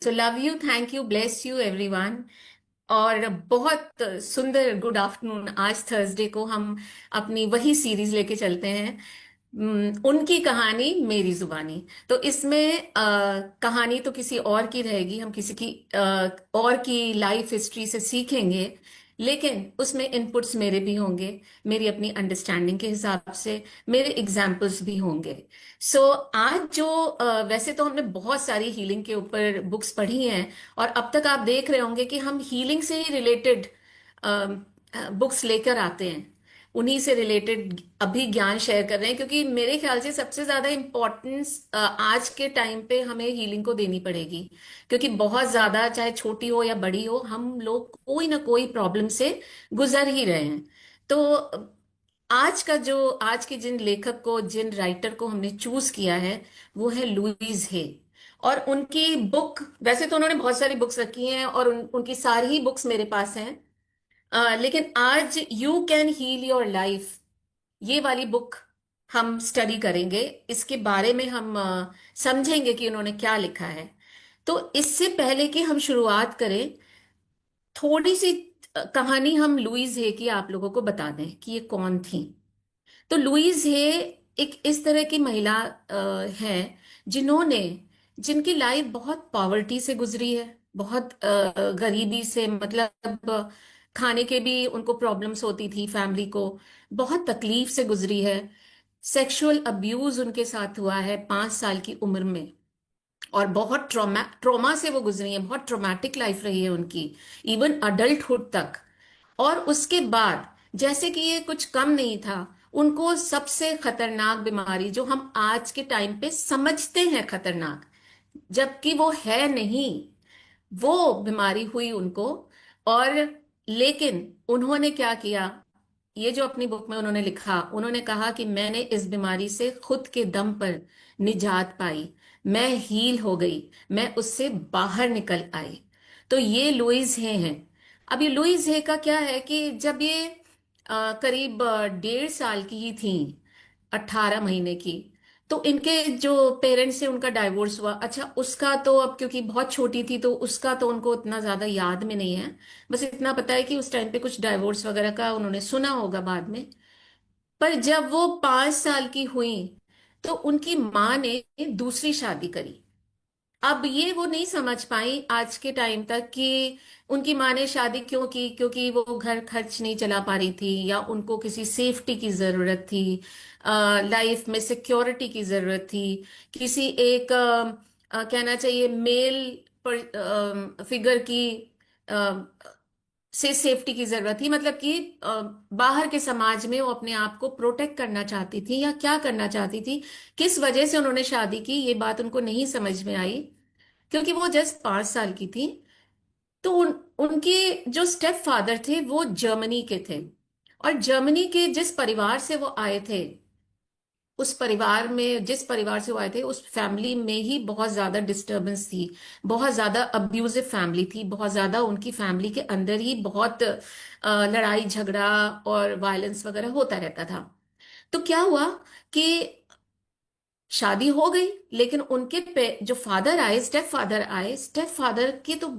So love you, thank you, bless you everyone. और बहुत सुंदर गुड आफ्टरनून। आज थर्सडे को हम अपनी वही सीरीज लेके चलते हैं, उनकी कहानी मेरी जुबानी। तो इसमें कहानी तो किसी और की रहेगी, हम किसी की और की लाइफ हिस्ट्री से सीखेंगे, लेकिन उसमें इनपुट्स मेरे भी होंगे, मेरी अपनी अंडरस्टैंडिंग के हिसाब से मेरे एग्जाम्पल्स भी होंगे। सो आज जो वैसे तो हमने बहुत सारी हीलिंग के ऊपर बुक्स पढ़ी हैं, और अब तक आप देख रहे होंगे कि हम हीलिंग से ही रिलेटेड बुक्स लेकर आते हैं, उन्हीं से रिलेटेड अभी ज्ञान शेयर कर रहे हैं, क्योंकि मेरे ख्याल से सबसे ज्यादा इम्पोर्टेंस आज के टाइम पे हमें हीलिंग को देनी पड़ेगी। क्योंकि बहुत ज्यादा, चाहे छोटी हो या बड़ी हो, हम लोग कोई ना कोई प्रॉब्लम से गुजर ही रहे हैं। तो आज के जिन लेखक को, जिन राइटर को हमने चूज किया है, वो है लुईस हे। और उनकी बुक, वैसे तो उन्होंने बहुत सारी बुक्स रखी हैं और उनकी सारी ही बुक्स मेरे पास हैं। लेकिन आज you can heal your life, ये वाली बुक हम स्टडी करेंगे। इसके बारे में हम समझेंगे कि उन्होंने क्या लिखा है। तो इससे पहले कि हम शुरुआत करें, थोड़ी सी कहानी हम लुईस हे की आप लोगों को बता दें कि ये कौन थी। तो लुईस हे एक इस तरह की महिला है जिन्होंने जिनकी लाइफ बहुत पॉवर्टी से गुजरी है, बहुत गरीबी से, मतलब खाने के भी उनको प्रॉब्लम्स होती थी, फैमिली को बहुत तकलीफ से गुजरी है। सेक्सुअल अब्यूज उनके साथ हुआ है 5 साल की उम्र में, और बहुत ट्रॉमा से वो गुजरी है, बहुत ट्रॉमेटिक लाइफ रही है उनकी, इवन अडल्टहुड तक। और उसके बाद, जैसे कि ये कुछ कम नहीं था, उनको सबसे खतरनाक बीमारी जो हम आज के टाइम पे समझते हैं खतरनाक, जबकि वो है नहीं, वो बीमारी हुई उनको। और लेकिन उन्होंने क्या किया, ये जो अपनी बुक में उन्होंने लिखा, उन्होंने कहा कि मैंने इस बीमारी से खुद के दम पर निजात पाई, मैं हील हो गई, मैं उससे बाहर निकल आई। तो ये लुईस हे हैं। अब ये लुईस हे का क्या है कि जब ये करीब 1.5 साल की ही थी, 18 महीने की, तो इनके जो पेरेंट्स से उनका डाइवोर्स हुआ। अच्छा, उसका तो अब क्योंकि बहुत छोटी थी तो उसका तो उनको उतना ज्यादा याद में नहीं है। बस इतना पता है कि उस टाइम पे कुछ डाइवोर्स वगैरह का उन्होंने सुना होगा बाद में। पर जब वो 5 साल की हुई, तो उनकी माँ ने दूसरी शादी करी। अब ये वो नहीं समझ पाई आज के टाइम तक कि उनकी माँ ने शादी क्यों की, क्योंकि वो घर खर्च नहीं चला पा रही थी, या उनको किसी सेफ्टी की जरूरत थी, लाइफ में सिक्योरिटी की जरूरत थी, किसी एक कहना चाहिए मेल पर फिगर की अ, से सेफ्टी की जरूरत थी। मतलब कि बाहर के समाज में वो अपने आप को प्रोटेक्ट करना चाहती थी, या क्या करना चाहती थी, किस वजह से उन्होंने शादी की, ये बात उनको नहीं समझ में आई, क्योंकि वो जस्ट 5 साल की थी। तो उनके जो स्टेप फादर थे वो जर्मनी के थे, और जर्मनी के जिस परिवार से वो आए थे, उस परिवार में, जिस परिवार से वो आए थे, उस फैमिली में ही बहुत ज्यादा डिस्टरबेंस थी, बहुत ज्यादा अब्यूजिव फैमिली थी, बहुत ज्यादा उनकी फैमिली के अंदर ही बहुत लड़ाई झगड़ा और वायलेंस वगैरह होता रहता था। तो क्या हुआ कि शादी हो गई, लेकिन उनके जो फादर आए, स्टेप फादर आए, स्टेप फादर की तो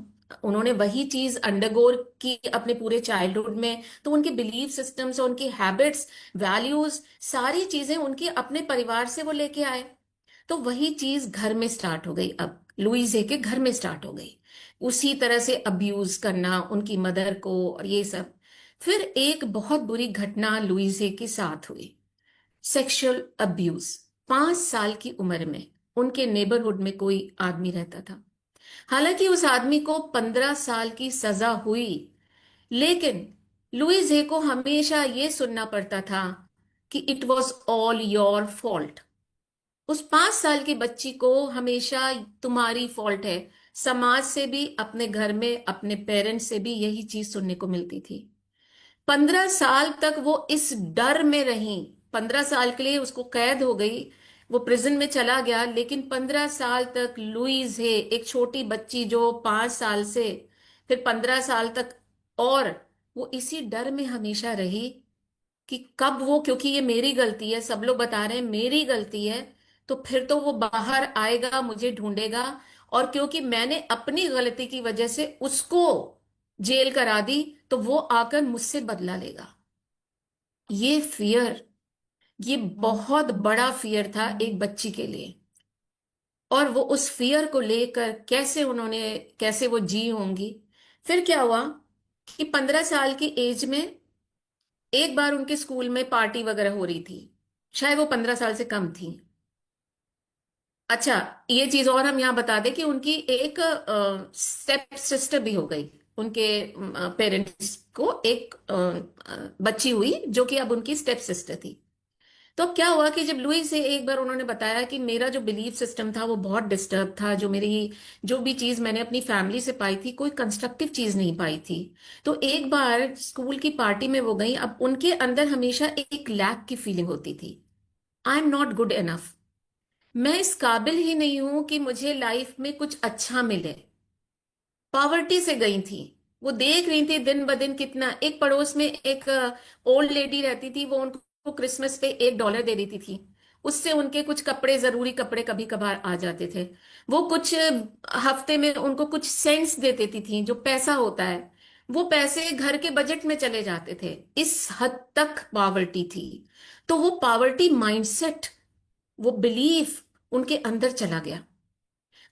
उन्होंने वही चीज अंडरगोर की अपने पूरे चाइल्डहुड में। तो उनके बिलीफ सिस्टम्स, उनकी हैबिट्स, वैल्यूज, सारी चीजें उनके अपने परिवार से वो लेके आए। तो वही चीज घर में स्टार्ट हो गई, अब लुइसे के घर में स्टार्ट हो गई, उसी तरह से अब्यूज करना उनकी मदर को और ये सब। फिर एक बहुत बुरी घटना लुइसे के साथ हुई, सेक्सुअल अब्यूज। 5 साल की उम्र में उनके नेबरहुड में कोई आदमी रहता था। हालांकि उस आदमी को 15 साल की सजा हुई, लेकिन लुइस को हमेशा ये सुनना पड़ता था कि it was all your fault. उस 5 साल की बच्ची को हमेशा तुम्हारी फॉल्ट है। समाज से भी, अपने घर में अपने पेरेंट्स से भी यही चीज सुनने को मिलती थी। 15 साल तक वो इस डर में रही। 15 साल के लिए उसको कैद हो गई, वो प्रिजन में चला गया, लेकिन 15 साल तक लुइस है, एक छोटी बच्ची जो 5 साल से फिर 15 साल तक, और वो इसी डर में हमेशा रही कि कब वो, क्योंकि ये मेरी गलती है, सब लोग बता रहे हैं मेरी गलती है, तो फिर तो वो बाहर आएगा, मुझे ढूंढेगा, और क्योंकि मैंने अपनी गलती की वजह से उसको जेल करा दी, तो वो आकर मुझसे बदला लेगा। ये फियर, ये बहुत बड़ा फियर था एक बच्ची के लिए। और वो उस फियर को लेकर कैसे वो जी होंगी। फिर क्या हुआ कि 15 साल की एज में एक बार उनके स्कूल में पार्टी वगैरह हो रही थी। शायद वो 15 साल से कम थी। अच्छा, ये चीज और हम यहाँ बता दें कि उनकी एक स्टेप सिस्टर भी हो गई। उनके पेरेंट्स को एक बच्ची हुई जो कि अब उनकी स्टेप सिस्टर थी। तो अब क्या हुआ कि जब लुई से एक बार उन्होंने बताया कि मेरा जो बिलीफ सिस्टम था वो बहुत डिस्टर्ब था, जो भी चीज मैंने अपनी फैमिली से पाई थी, कोई कंस्ट्रक्टिव चीज नहीं पाई थी। तो एक बार स्कूल की पार्टी में वो गई। अब उनके अंदर हमेशा एक लैक की फीलिंग होती थी। I am not good enough. मैं इस काबिल ही नहीं हूं कि मुझे लाइफ में कुछ अच्छा मिले। पॉवर्टी से गई थी। वो देख रही थी दिन ब दिन कितना, एक पड़ोस में एक ओल्ड लेडी रहती थी, वो उनको क्रिसमस पे $1 दे देती थी। उससे उनके कुछ कपड़े, जरूरी कपड़े कभी कभार आ जाते थे। वो कुछ हफ्ते में उनको कुछ सेंट्स दे देती थी, जो पैसा होता है। वो पैसे घर के बजट में चले जाते थे। इस हद तक पॉवर्टी थी। तो वो पॉवर्टी माइंडसेट, वो बिलीफ उनके अंदर चला गया।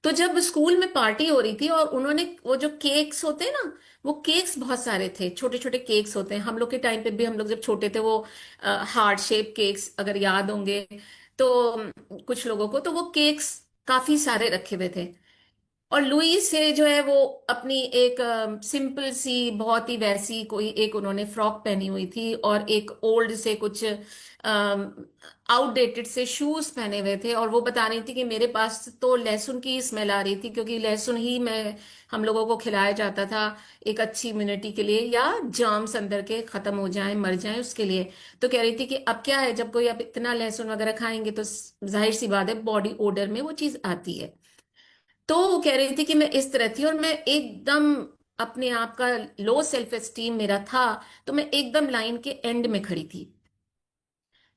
तो जब स्कूल में पार्टी हो रही थी और उन्होंने वो जो केक्स होते हैं ना, वो केक्स बहुत सारे थे, छोटे छोटे केक्स होते हैं। हम लोग के टाइम पे भी, हम लोग जब छोटे थे, वो हार्ट शेप केक्स अगर याद होंगे तो, कुछ लोगों को तो वो केक्स काफी सारे रखे हुए थे। और लुई से जो है वो अपनी एक सिंपल सी, बहुत ही वैसी कोई एक उन्होंने फ्रॉक पहनी हुई थी, और एक ओल्ड से कुछ आउटडेटेड से शूज पहने हुए थे। और वो बता रही थी कि मेरे पास तो लहसुन की स्मेल आ रही थी, क्योंकि लहसुन ही मैं हम लोगों को खिलाया जाता था एक अच्छी इम्यूनिटी के लिए, या जर्म्स अंदर के खत्म हो जाएं, मर जाएं उसके लिए। तो कह रही थी कि अब क्या है, जब कोई अब इतना लहसुन वगैरह खाएंगे तो जाहिर सी बात है बॉडी ओडर में वो चीज आती है। तो वो कह रही थी कि मैं इस तरह थी, और मैं एकदम अपने आप का लो सेल्फ एस्टीम मेरा था। तो मैं एकदम लाइन के एंड में खड़ी थी।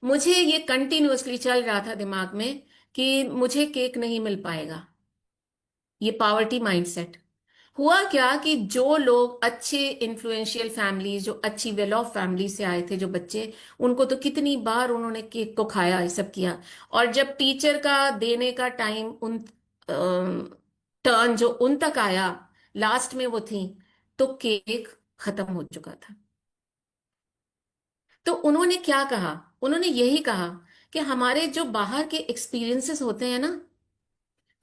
मुझे ये कंटिन्यूअसली चल रहा था दिमाग में कि मुझे केक नहीं मिल पाएगा। ये पावर्टी माइंडसेट। हुआ क्या कि जो लोग अच्छे इन्फ्लुएंशियल फैमिली, जो अच्छी वेल ऑफ फैमिली से आए थे जो बच्चे, उनको तो कितनी बार उन्होंने केक को खाया, ये सब किया। और जब टीचर का देने का टाइम, उन टर्न जो उन तक आया, लास्ट में वो थी, तो केक खत्म हो चुका था। तो उन्होंने क्या कहा? उन्होंने यही कहा कि हमारे जो बाहर के एक्सपीरियंसेस होते हैं ना,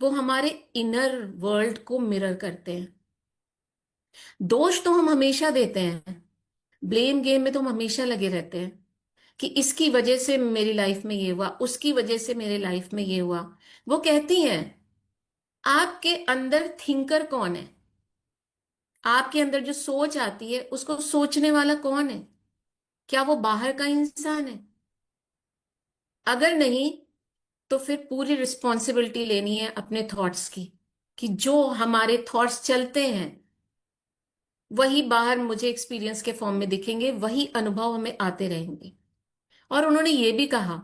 वो हमारे इनर वर्ल्ड को मिरर करते हैं। दोष तो हम हमेशा देते हैं, ब्लेम गेम में तो हम हमेशा लगे रहते हैं कि इसकी वजह से मेरी लाइफ में ये हुआ, उसकी वजह से मेरे लाइफ में ये हुआ। वो कहती हैं, आपके अंदर थिंकर कौन है? आपके अंदर जो सोच आती है, उसको सोचने वाला कौन है? क्या वो बाहर का इंसान है? अगर नहीं, तो फिर पूरी रिस्पॉन्सिबिलिटी लेनी है अपने थॉट्स की, कि जो हमारे थॉट्स चलते हैं वही बाहर मुझे एक्सपीरियंस के फॉर्म में दिखेंगे, वही अनुभव हमें आते रहेंगे। और उन्होंने ये भी कहा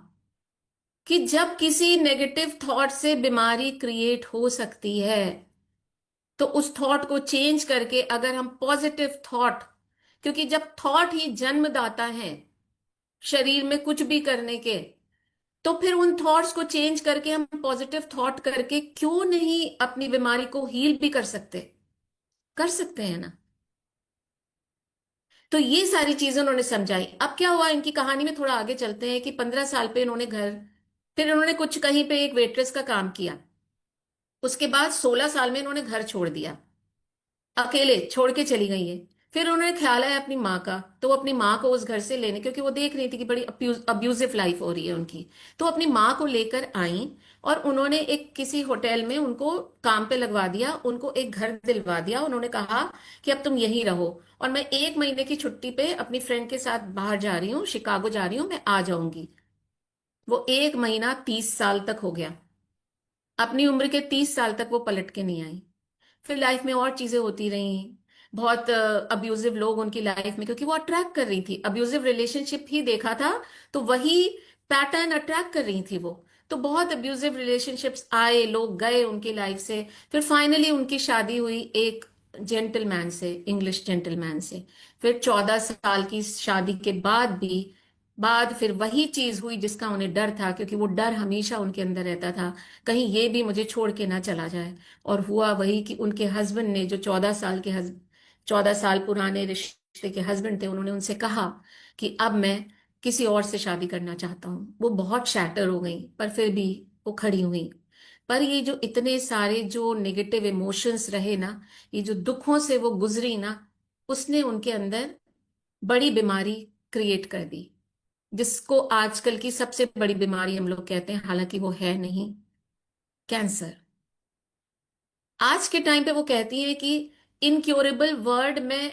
कि जब किसी नेगेटिव थॉट से बीमारी क्रिएट हो सकती है, तो उस थॉट को चेंज करके अगर हम पॉजिटिव थॉट, क्योंकि जब थॉट ही जन्मदाता है शरीर में कुछ भी करने के, तो फिर उन थॉट्स को चेंज करके हम पॉजिटिव थॉट करके क्यों नहीं अपनी बीमारी को हील भी कर सकते हैं ना। तो ये सारी चीजें उन्होंने समझाई। अब क्या हुआ, इनकी कहानी में थोड़ा आगे चलते हैं कि 15 साल पे इन्होंने घर, फिर इन्होंने कुछ कहीं पे एक वेट्रेस का काम किया। उसके बाद 16 साल में इन्होंने घर छोड़ दिया, अकेले छोड़ के चली गई है। फिर उन्होंने ख्याल आया अपनी माँ का, तो वो अपनी माँ को उस घर से लेने, क्योंकि वो देख रही थी कि बड़ी अब्यूजिव लाइफ हो रही है उनकी, तो अपनी माँ को लेकर आई। और उन्होंने एक किसी होटल में उनको काम पे लगवा दिया, उनको एक घर दिलवा दिया। उन्होंने कहा कि अब तुम यहीं रहो, और मैं 1 महीने की छुट्टी पे अपनी फ्रेंड के साथ बाहर जा रही हूँ, शिकागो जा रही हूँ, मैं आ जाऊंगी। वो 1 महीना 30 साल तक हो गया। अपनी उम्र के 30 साल तक वो पलट के नहीं आई। फिर लाइफ में और चीजें होती रही। बहुत अब्यूजिव लोग उनकी लाइफ में, क्योंकि वो अट्रैक्ट कर रही थी, अब्यूजिव रिलेशनशिप ही देखा था, तो वही पैटर्न अट्रैक्ट कर रही थी वो। तो बहुत अब्यूजिव रिलेशनशिप्स आए, लोग गए उनकी लाइफ से। फिर फाइनली उनकी शादी हुई एक जेंटलमैन से, इंग्लिश जेंटलमैन से। फिर 14 साल की शादी के बाद फिर वही चीज हुई जिसका उन्हें डर था, क्योंकि वो डर हमेशा उनके अंदर रहता था, कहीं ये भी मुझे छोड़ के ना चला जाए। और हुआ वही कि उनके हस्बैंड ने, जो 14 साल पुराने रिश्ते के हस्बैंड थे, उन्होंने उनसे कहा कि अब मैं किसी और से शादी करना चाहता हूँ। वो बहुत शैटर हो गई, पर फिर भी वो खड़ी हुई। पर ये जो इतने सारे जो नेगेटिव इमोशंस रहे ना, ये जो दुखों से वो गुजरी ना, उसने उनके अंदर बड़ी बीमारी क्रिएट कर दी, जिसको आजकल की सबसे बड़ी बीमारी हम लोग कहते हैं, हालांकि वो है नहीं, कैंसर। आज के टाइम पे वो कहती है कि इनक्योरेबल वर्ड मैं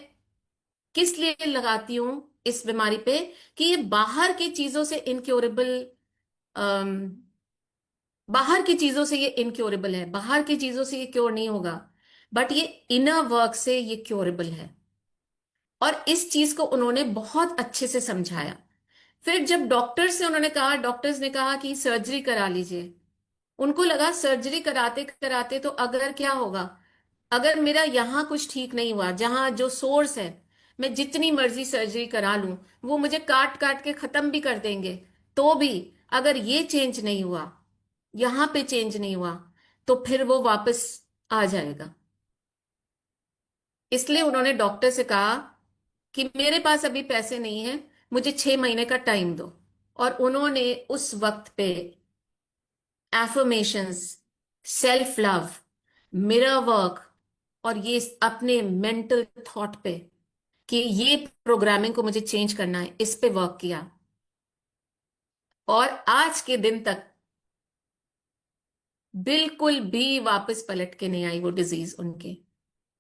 किस लिए लगाती हूं इस बीमारी पे, कि ये बाहर की चीजों से इनक्योरेबल, बाहर की चीजों से ये इनक्योरेबल है, बाहर की चीजों से ये क्योर नहीं होगा, बट ये इनर वर्क से ये क्योरेबल है। और इस चीज को उन्होंने बहुत अच्छे से समझाया। फिर जब डॉक्टर्स ने कहा कि सर्जरी करा लीजिए। उनको लगा सर्जरी कराते कराते तो अगर क्या होगा, अगर मेरा यहां कुछ ठीक नहीं हुआ, जहां जो सोर्स है, मैं जितनी मर्जी सर्जरी करा लूं, वो मुझे काट काट के खत्म भी कर देंगे, तो भी अगर ये चेंज नहीं हुआ, यहां पे चेंज नहीं हुआ, तो फिर वो वापस आ जाएगा। इसलिए उन्होंने डॉक्टर से कहा कि मेरे पास अभी पैसे नहीं है, मुझे 6 महीने का टाइम दो। और उन्होंने उस वक्त पे affirmations, self love, mirror work, और ये अपने मेंटल थॉट पे, कि ये प्रोग्रामिंग को मुझे चेंज करना है, इस पे वर्क किया। और आज के दिन तक बिल्कुल भी वापस पलट के नहीं आई वो डिजीज उनके।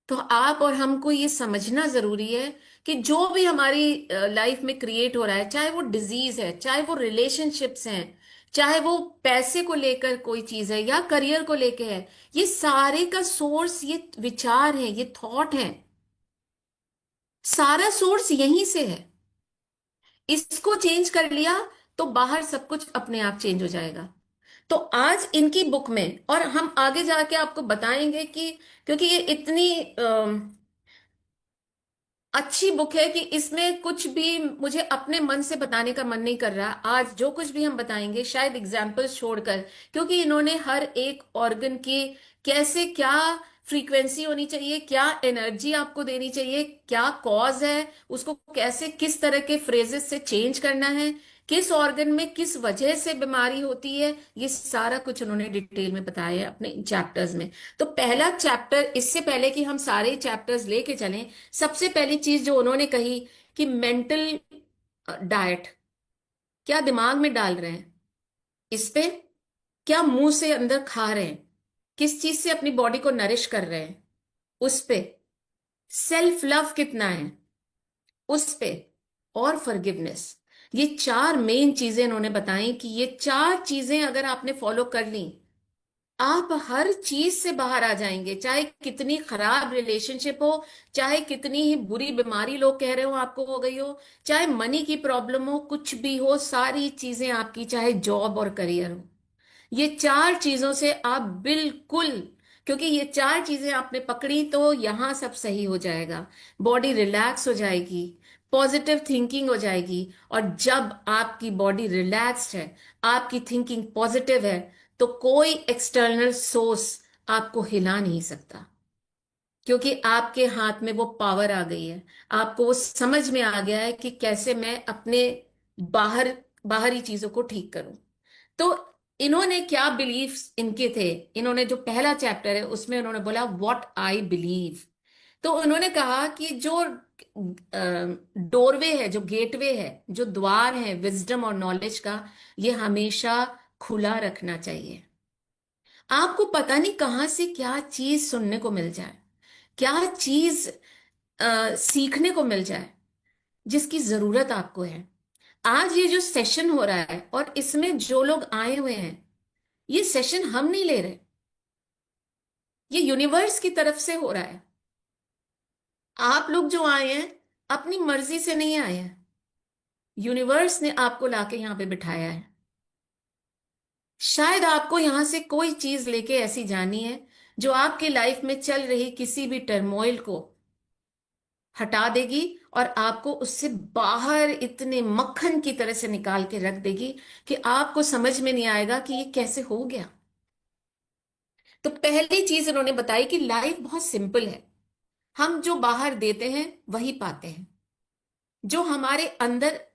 तो आप और हमको ये समझना जरूरी है कि जो भी हमारी लाइफ में क्रिएट हो रहा है, चाहे वो डिजीज है, चाहे वो रिलेशनशिप्स हैं, चाहे वो पैसे को लेकर कोई चीज है या करियर को लेकर है, ये सारे का सोर्स ये विचार है, ये थॉट है। सारा सोर्स यहीं से है। इसको चेंज कर लिया तो बाहर सब कुछ अपने आप चेंज हो जाएगा। तो आज इनकी बुक में, और हम आगे जाके आपको बताएंगे कि, क्योंकि ये इतनी अच्छी बुक है कि इसमें कुछ भी मुझे अपने मन से बताने का मन नहीं कर रहा। आज जो कुछ भी हम बताएंगे शायद एग्जाम्पल्स छोड़कर, क्योंकि इन्होंने हर एक ऑर्गन की कैसे क्या फ्रीक्वेंसी होनी चाहिए, क्या एनर्जी आपको देनी चाहिए, क्या कॉज है, उसको कैसे किस तरह के फ्रेजेस से चेंज करना है, किस ऑर्गन में किस वजह से बीमारी होती है, ये सारा कुछ उन्होंने डिटेल में बताया है अपने चैप्टर्स में। तो पहला चैप्टर, इससे पहले कि हम सारे चैप्टर्स लेके चलें, सबसे पहली चीज जो उन्होंने कही कि मेंटल डाइट, क्या दिमाग में डाल रहे हैं, इस पे, क्या मुंह से अंदर खा रहे हैं, किस चीज से अपनी बॉडी को नरिश कर रहे हैं, उस पे, सेल्फ लव कितना है, उस पे, और फॉरगिवनेस। ये चार मेन चीजें इन्होंने बताई कि ये चार चीजें अगर आपने फॉलो कर ली, आप हर चीज से बाहर आ जाएंगे। चाहे कितनी खराब रिलेशनशिप हो, चाहे कितनी ही बुरी बीमारी लोग कह रहे हो आपको हो गई हो, चाहे मनी की प्रॉब्लम हो, कुछ भी हो, सारी चीजें आपकी, चाहे जॉब और करियर हो, ये चार चीजों से आप बिल्कुल, क्योंकि ये चार चीजें आपने पकड़ी तो यहां सब सही हो जाएगा। बॉडी रिलैक्स हो जाएगी, पॉजिटिव थिंकिंग हो जाएगी। और जब आपकी बॉडी रिलैक्स्ड है, आपकी थिंकिंग पॉजिटिव है, तो कोई एक्सटर्नल सोर्स आपको हिला नहीं सकता, क्योंकि आपके हाथ में वो पावर आ गई है। आपको वो समझ में आ गया है कि कैसे मैं अपने बाहर बाहरी चीजों को ठीक करूं। तो इन्होंने क्या बिलीफ्स इनके थे, इन्होंने जो पहला चैप्टर है उसमें उन्होंने बोला व्हाट आई बिलीव। तो उन्होंने कहा कि जो डोरवे है, जो गेटवे है, जो द्वार है विजडम और नॉलेज का, ये हमेशा खुला रखना चाहिए। आपको पता नहीं कहां से क्या चीज सुनने को मिल जाए, क्या चीज सीखने को मिल जाए, जिसकी जरूरत आपको है। आज ये जो सेशन हो रहा है और इसमें जो लोग आए हुए हैं, ये सेशन हम नहीं ले रहे, ये यूनिवर्स की तरफ से हो रहा है। आप लोग जो आए हैं अपनी मर्जी से नहीं आए हैं, यूनिवर्स ने आपको लाके यहां पे बिठाया है। शायद आपको यहां से कोई चीज लेके ऐसी जानी है जो आपकी लाइफ में चल रही किसी भी टर्मोइल को हटा देगी और आपको उससे बाहर इतने मक्खन की तरह से निकाल के रख देगी कि आपको समझ में नहीं आएगा कि ये कैसे हो गया। तो पहली चीज उन्होंने बताई कि लाइफ बहुत सिंपल है। हम जो बाहर देते हैं वही पाते हैं। जो हमारे अंदर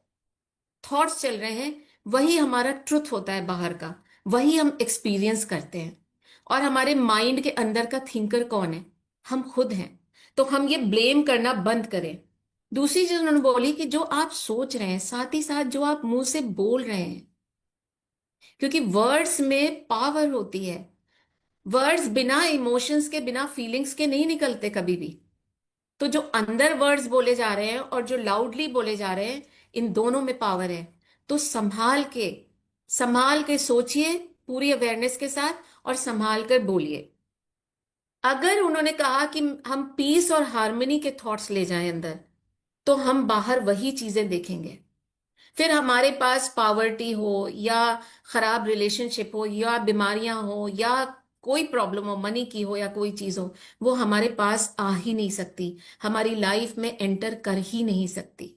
थॉट्स चल रहे हैं वही हमारा ट्रुथ होता है बाहर का, वही हम एक्सपीरियंस करते हैं। और हमारे माइंड के अंदर का थिंकर कौन है? हम खुद हैं। तो हम ये ब्लेम करना बंद करें। दूसरी चीज उन्होंने बोली कि जो आप सोच रहे हैं साथ ही साथ जो आप मुंह से बोल रहे हैं, क्योंकि वर्ड्स में पावर होती है। वर्ड्स बिना इमोशंस के, बिना फीलिंग्स के नहीं निकलते कभी भी। तो जो अंदर वर्ड्स बोले जा रहे हैं और जो लाउडली बोले जा रहे हैं, इन दोनों में पावर है। तो संभाल के सोचिए पूरी अवेयरनेस के साथ, और संभाल कर बोलिए। अगर उन्होंने कहा कि हम पीस और हार्मनी के थॉट्स ले जाएं अंदर, तो हम बाहर वही चीजें देखेंगे। फिर हमारे पास पावर्टी हो या खराब रिलेशनशिप हो या बीमारियां हो या कोई प्रॉब्लम हो, मनी की हो या कोई चीज हो, वो हमारे पास आ ही नहीं सकती, हमारी लाइफ में एंटर कर ही नहीं सकती।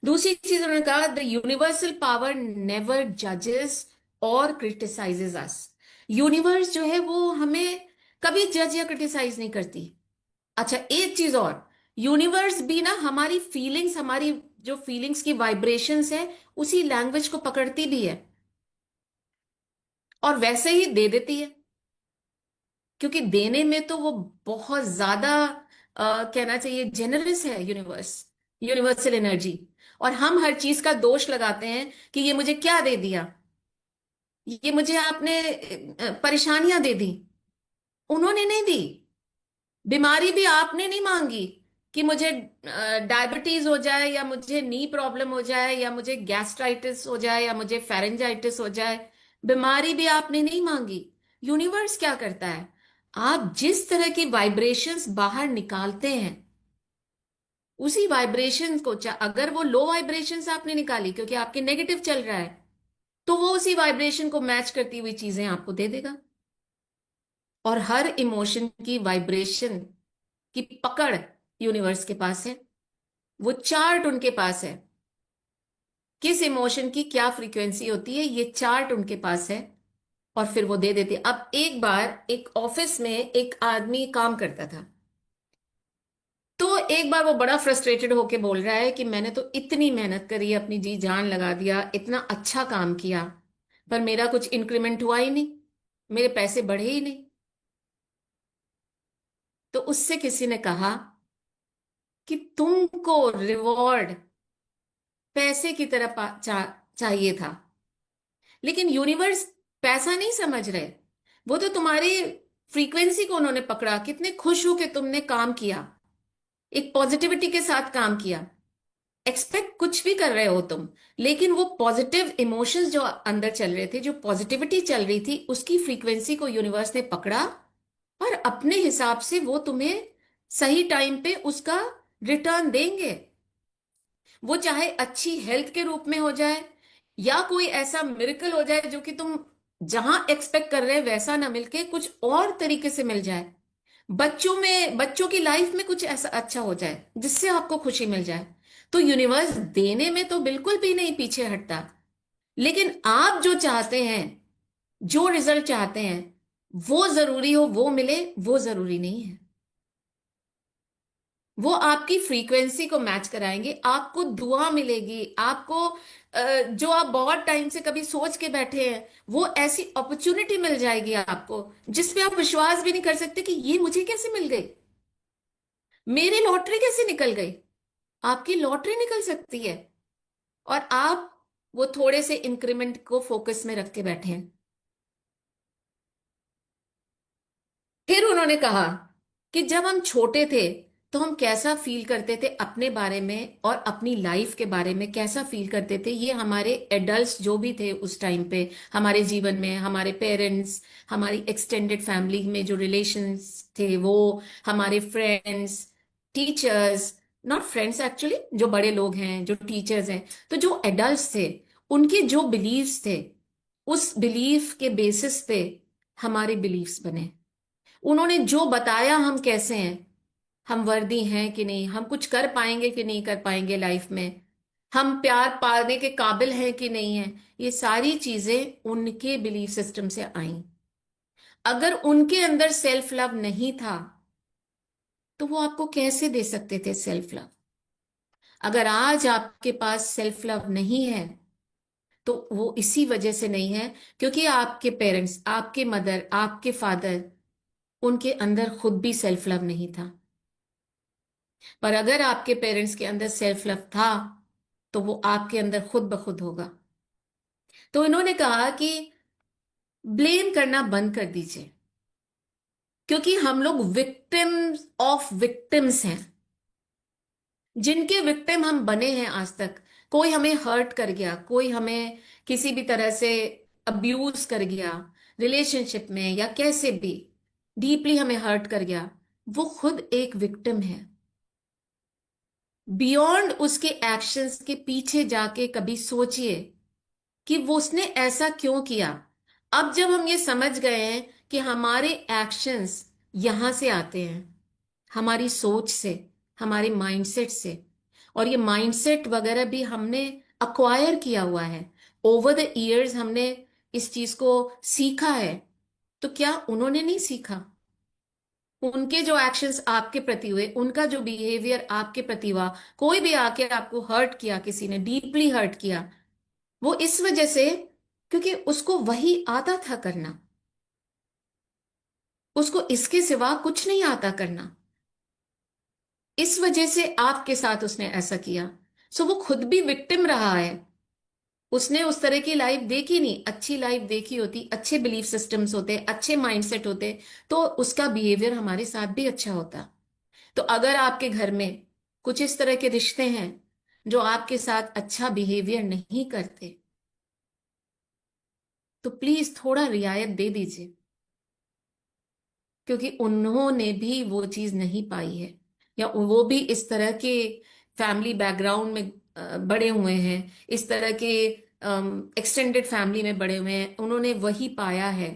दूसरी चीज उन्होंने कहा, द यूनिवर्सल पावर नेवर जजेस और क्रिटिसाइजेस अस। यूनिवर्स जो है वो हमें कभी जज या क्रिटिसाइज नहीं करती। अच्छा, एक चीज और, यूनिवर्स भी ना हमारी फीलिंग्स, हमारी जो फीलिंग्स की वाइब्रेशंस है, उसी लैंग्वेज को पकड़ती भी है और वैसे ही दे देती है। क्योंकि देने में तो वो बहुत ज्यादा कहना चाहिए जेनरस है यूनिवर्स, यूनिवर्सल एनर्जी। और हम हर चीज का दोष लगाते हैं कि ये मुझे क्या दे दिया, ये मुझे आपने परेशानियां दे दी। उन्होंने नहीं दी। बीमारी भी आपने नहीं मांगी कि मुझे डायबिटीज हो जाए या मुझे नी प्रॉब्लम हो जाए या मुझे गैस्ट्राइटिस हो जाए या मुझे फेरेंजाइटिस हो जाए। बीमारी भी आपने नहीं मांगी। यूनिवर्स क्या करता है, आप जिस तरह की वाइब्रेशंस बाहर निकालते हैं, उसी वाइब्रेशन को अगर वो लो वाइब्रेशंस आपने निकाली क्योंकि आपके नेगेटिव चल रहा है, तो वो उसी वाइब्रेशन को मैच करती हुई चीजें आपको दे देगा। और हर इमोशन की वाइब्रेशन की पकड़ यूनिवर्स के पास है। वो चार्ट उनके पास है, किस इमोशन की क्या फ्रीक्वेंसी होती है, ये चार्ट उनके पास है। और फिर वो दे देते। अब एक बार एक ऑफिस में एक आदमी काम करता था। तो एक बार वो बड़ा फ्रस्ट्रेटेड होके बोल रहा है कि मैंने तो इतनी मेहनत करी, अपनी जी जान लगा दिया, इतना अच्छा काम किया, पर मेरा कुछ इंक्रीमेंट हुआ ही नहीं, मेरे पैसे बढ़े ही नहीं। तो उससे किसी ने कहा कि तुमको रिवॉर्ड पैसे की तरह चाहिए था, लेकिन यूनिवर्स पैसा नहीं समझ रहे। वो तो तुम्हारी फ्रीक्वेंसी को उन्होंने पकड़ा, कितने खुश हो कि तुमने काम किया, एक पॉजिटिविटी के साथ काम किया। एक्सपेक्ट कुछ भी कर रहे हो तुम, लेकिन वो पॉजिटिव इमोशंस जो अंदर चल रहे थे, जो पॉजिटिविटी चल रही थी, उसकी फ्रीक्वेंसी को यूनिवर्स ने पकड़ा और अपने हिसाब से वो तुम्हें सही टाइम पे उसका रिटर्न देंगे। वो चाहे अच्छी हेल्थ के रूप में हो जाए या कोई ऐसा मिरेकल हो जाए जो कि तुम जहां एक्सपेक्ट कर रहे हैं वैसा ना मिलके कुछ और तरीके से मिल जाए। बच्चों की लाइफ में कुछ ऐसा अच्छा हो जाए जिससे आपको खुशी मिल जाए। तो यूनिवर्स देने में तो बिल्कुल भी नहीं पीछे हटता। लेकिन आप जो चाहते हैं, जो रिजल्ट चाहते हैं, वो जरूरी हो वो मिले, वो जरूरी नहीं है। वो आपकी फ्रीक्वेंसी को मैच कराएंगे, आपको दुआ मिलेगी, आपको जो आप बहुत टाइम से कभी सोच के बैठे हैं, वो ऐसी अपॉर्चुनिटी मिल जाएगी आपको जिसपे आप विश्वास भी नहीं कर सकते कि ये मुझे कैसे मिल गई, मेरी लॉटरी कैसे निकल गई। आपकी लॉटरी निकल सकती है और आप वो थोड़े से इंक्रीमेंट को फोकस में रख के बैठे हैं। फिर उन्होंने कहा कि जब हम छोटे थे तो हम कैसा फील करते थे अपने बारे में और अपनी लाइफ के बारे में कैसा फील करते थे, ये हमारे एडल्ट्स जो भी थे उस टाइम पे हमारे जीवन में, हमारे पेरेंट्स, हमारी एक्सटेंडेड फैमिली में जो रिलेशंस थे वो, हमारे friends, teachers, not friends actually, जो बड़े लोग हैं, जो टीचर्स हैं, तो जो एडल्ट्स थे, उनके जो बिलीव्स थे, उस बिलीफ के बेसिस पे हमारे बिलीफ्स बने। उन्होंने जो बताया हम कैसे हैं, हम वर्दी हैं कि नहीं, हम कुछ कर पाएंगे कि नहीं कर पाएंगे लाइफ में, हम प्यार पाने के काबिल हैं कि नहीं हैं, ये सारी चीजें उनके बिलीफ सिस्टम से आई। अगर उनके अंदर सेल्फ लव नहीं था तो वो आपको कैसे दे सकते थे सेल्फ लव? अगर आज आपके पास सेल्फ लव नहीं है तो वो इसी वजह से नहीं है क्योंकि आपके पेरेंट्स, आपके मदर, आपके फादर, उनके अंदर खुद भी सेल्फ लव नहीं था। पर अगर आपके पेरेंट्स के अंदर सेल्फ लव था तो वो आपके अंदर खुद ब खुद होगा। तो इन्होंने कहा कि ब्लेम करना बंद कर दीजिए, क्योंकि हम लोग विक्टिम्स ऑफ विक्टिम्स हैं। जिनके विक्टिम हम बने हैं आज तक, कोई हमें हर्ट कर गया, कोई हमें किसी भी तरह से अब्यूज कर गया, रिलेशनशिप में या कैसे भी डीपली हमें हर्ट कर गया, वो खुद एक विक्टिम है। बियॉन्ड उसके एक्शंस के पीछे जाके कभी सोचिए कि वो उसने ऐसा क्यों किया। अब जब हम ये समझ गए हैं कि हमारे एक्शंस यहां से आते हैं, हमारी सोच से, हमारे माइंडसेट से, और ये माइंडसेट वगैरह भी हमने अक्वायर किया हुआ है ओवर द इयर्स, हमने इस चीज को सीखा है। तो क्या उन्होंने नहीं सीखा? उनके जो एक्शंस आपके प्रति हुए, उनका जो बिहेवियर आपके प्रति हुआ, कोई भी आके आपको हर्ट किया, किसी ने डीपली हर्ट किया, वो इस वजह से क्योंकि उसको वही आता था करना, उसको इसके सिवा कुछ नहीं आता करना, इस वजह से आपके साथ उसने ऐसा किया। सो वो खुद भी विक्टिम रहा है। उसने उस तरह की लाइफ देखी नहीं, अच्छी लाइफ देखी होती, अच्छे बिलीफ सिस्टम्स होते, अच्छे माइंडसेट होते, तो उसका बिहेवियर हमारे साथ भी अच्छा होता। तो अगर आपके घर में कुछ इस तरह के रिश्ते हैं जो आपके साथ अच्छा बिहेवियर नहीं करते, तो प्लीज थोड़ा रियायत दे दीजिए, क्योंककि उन्होंने भी वो चीज नहीं पाई है, या वो भी इस तरह के फैमिली बैकग्राउंड में बड़े हुए हैं, इस तरह के एक्सटेंडेड फैमिली में बड़े हुए हैं, उन्होंने वही पाया है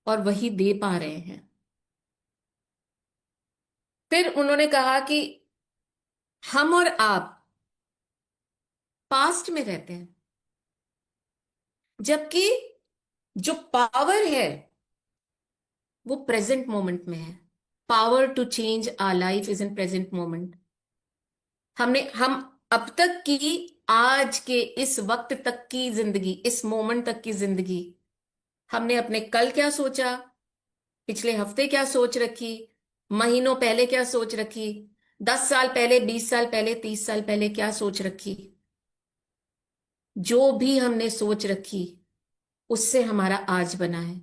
और वही दे पा रहे हैं। फिर उन्होंने कहा कि हम और आप पास्ट में रहते हैं, जबकि जो पावर है वो प्रेजेंट मोमेंट में है। Power to change our life is in present moment. हम अब तक की, आज के इस वक्त तक की जिंदगी, इस मोमेंट तक की जिंदगी, हमने अपने कल क्या सोचा, पिछले हफ्ते क्या सोच रखी, महीनों पहले क्या सोच रखी, 10 साल पहले, 20 साल पहले, 30 साल पहले क्या सोच रखी, जो भी हमने सोच रखी उससे हमारा आज बना है।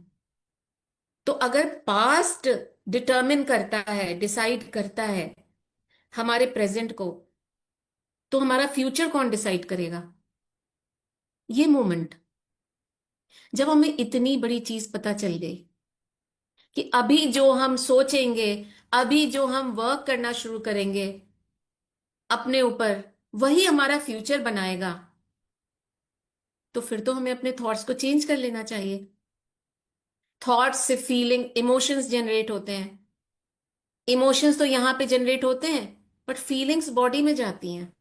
तो अगर पास्ट डिटर्मिन करता है, डिसाइड करता है हमारे प्रेजेंट को, तो हमारा फ्यूचर कौन डिसाइड करेगा? ये मोमेंट, जब हमें इतनी बड़ी चीज पता चल गई कि अभी जो हम सोचेंगे, अभी जो हम वर्क करना शुरू करेंगे अपने ऊपर, वही हमारा फ्यूचर बनाएगा, तो फिर तो हमें अपने थॉट्स को चेंज कर लेना चाहिए। थॉट्स से फीलिंग, इमोशंस जनरेट होते हैं। इमोशंस तो यहां पे जनरेट होते हैं, बट फीलिंग्स बॉडी में जाती हैं।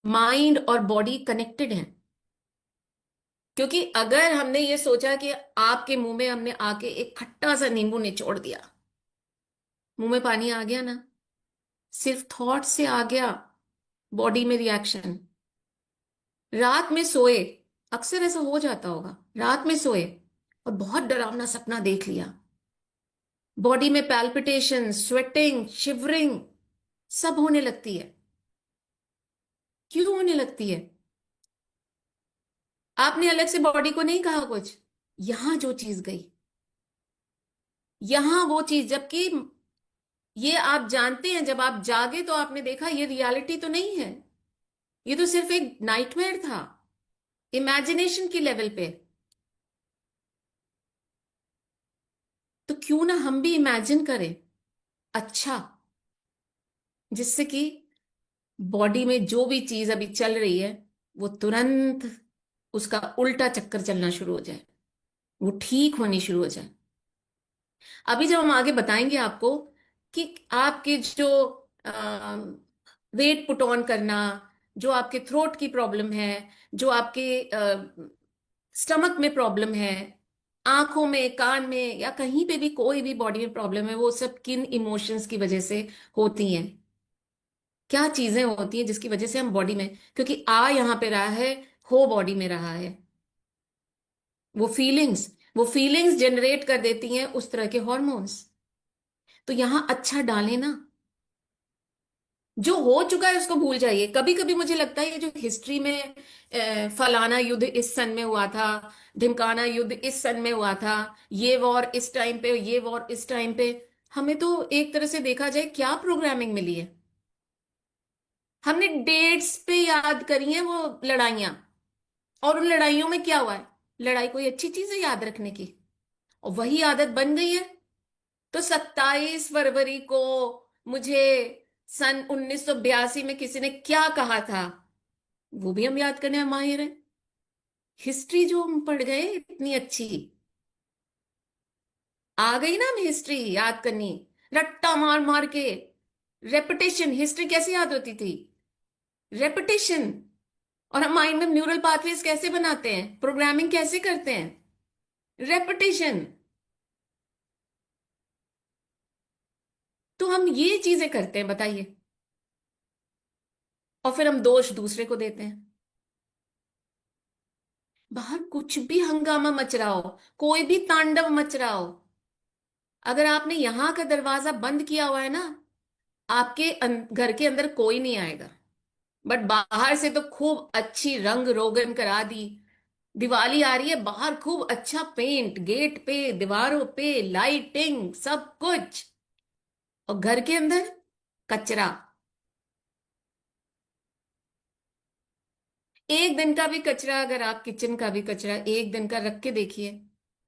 माइंड और बॉडी कनेक्टेड हैं। क्योंकि अगर हमने ये सोचा कि आपके मुंह में हमने आके एक खट्टा सा नींबू निचोड़ दिया, मुंह में पानी आ गया ना, सिर्फ थॉट से आ गया, बॉडी में रिएक्शन। रात में सोए, अक्सर ऐसा हो जाता होगा, रात में सोए और बहुत डरावना सपना देख लिया, बॉडी में पैल्पिटेशन, स्वेटिंग, शिवरिंग सब होने लगती है। क्यों होने लगती है? आपने अलग से बॉडी को नहीं कहा कुछ, यहां जो चीज गई, यहां वो चीज, जबकि ये आप जानते हैं, जब आप जागे तो आपने देखा ये रियलिटी तो नहीं है, ये तो सिर्फ एक नाइटमेयर था, इमेजिनेशन की लेवल पे। तो क्यों ना हम भी इमेजिन करें अच्छा, जिससे कि बॉडी में जो भी चीज अभी चल रही है वो तुरंत उसका उल्टा चक्कर चलना शुरू हो जाए, वो ठीक होनी शुरू हो जाए। अभी जब हम आगे बताएंगे आपको कि आपके जो वेट पुट ऑन करना, जो आपके थ्रोट की प्रॉब्लम है, जो आपके स्टमक में प्रॉब्लम है, आंखों में, कान में, या कहीं पे भी कोई भी बॉडी में प्रॉब्लम है, वो सब किन इमोशंस की वजह से होती हैं। क्या चीजें होती हैं जिसकी वजह से हम बॉडी में, क्योंकि आ यहाँ पे रहा है, हो बॉडी में रहा है। वो फीलिंग्स वो फीलिंग्स जनरेट कर देती हैं उस तरह के हॉर्मोन्स। तो यहां अच्छा डालें ना। जो हो चुका है उसको भूल जाइए। कभी कभी मुझे लगता है ये जो हिस्ट्री में फलाना युद्ध इस सन में हुआ था, ढिमकाना युद्ध इस सन में हुआ था, ये वॉर इस टाइम पे, ये वॉर इस टाइम पे, हमें तो एक तरह से देखा जाए क्या प्रोग्रामिंग मिली है। हमने डेट्स पे याद करी हैं वो लड़ाइयां। और उन लड़ाइयों में क्या हुआ है? लड़ाई कोई अच्छी चीज है याद रखने की? और वही आदत बन गई है। तो 27 फरवरी को मुझे सन 1982 में किसी ने क्या कहा था, वो भी हम याद करने में माहिर है। हिस्ट्री जो हम पढ़ गए इतनी अच्छी, आ गई ना, हम हिस्ट्री याद करनी रट्टा मार मार के। रेपिटेशन, हिस्ट्री कैसे याद होती थी? रेपिटेशन। और हम माइंड में न्यूरल पाथवेज कैसे बनाते हैं, प्रोग्रामिंग कैसे करते हैं? रेपिटेशन। तो हम ये चीजें करते हैं, बताइए। और फिर हम दोष दूसरे को देते हैं। बाहर कुछ भी हंगामा मच रहा हो, कोई भी तांडव मच रहा हो, अगर आपने यहां का दरवाजा बंद किया हुआ है ना, आपके घर के अंदर कोई नहीं आएगा। बट बाहर से तो खूब अच्छी रंग रोगन करा दी। दिवाली आ रही है, बाहर खूब अच्छा पेंट, गेट पे, दीवारों पे लाइटिंग, सब कुछ। और घर के अंदर कचरा। एक दिन का भी कचरा, अगर आप किचन का भी कचरा एक दिन का रख के देखिए,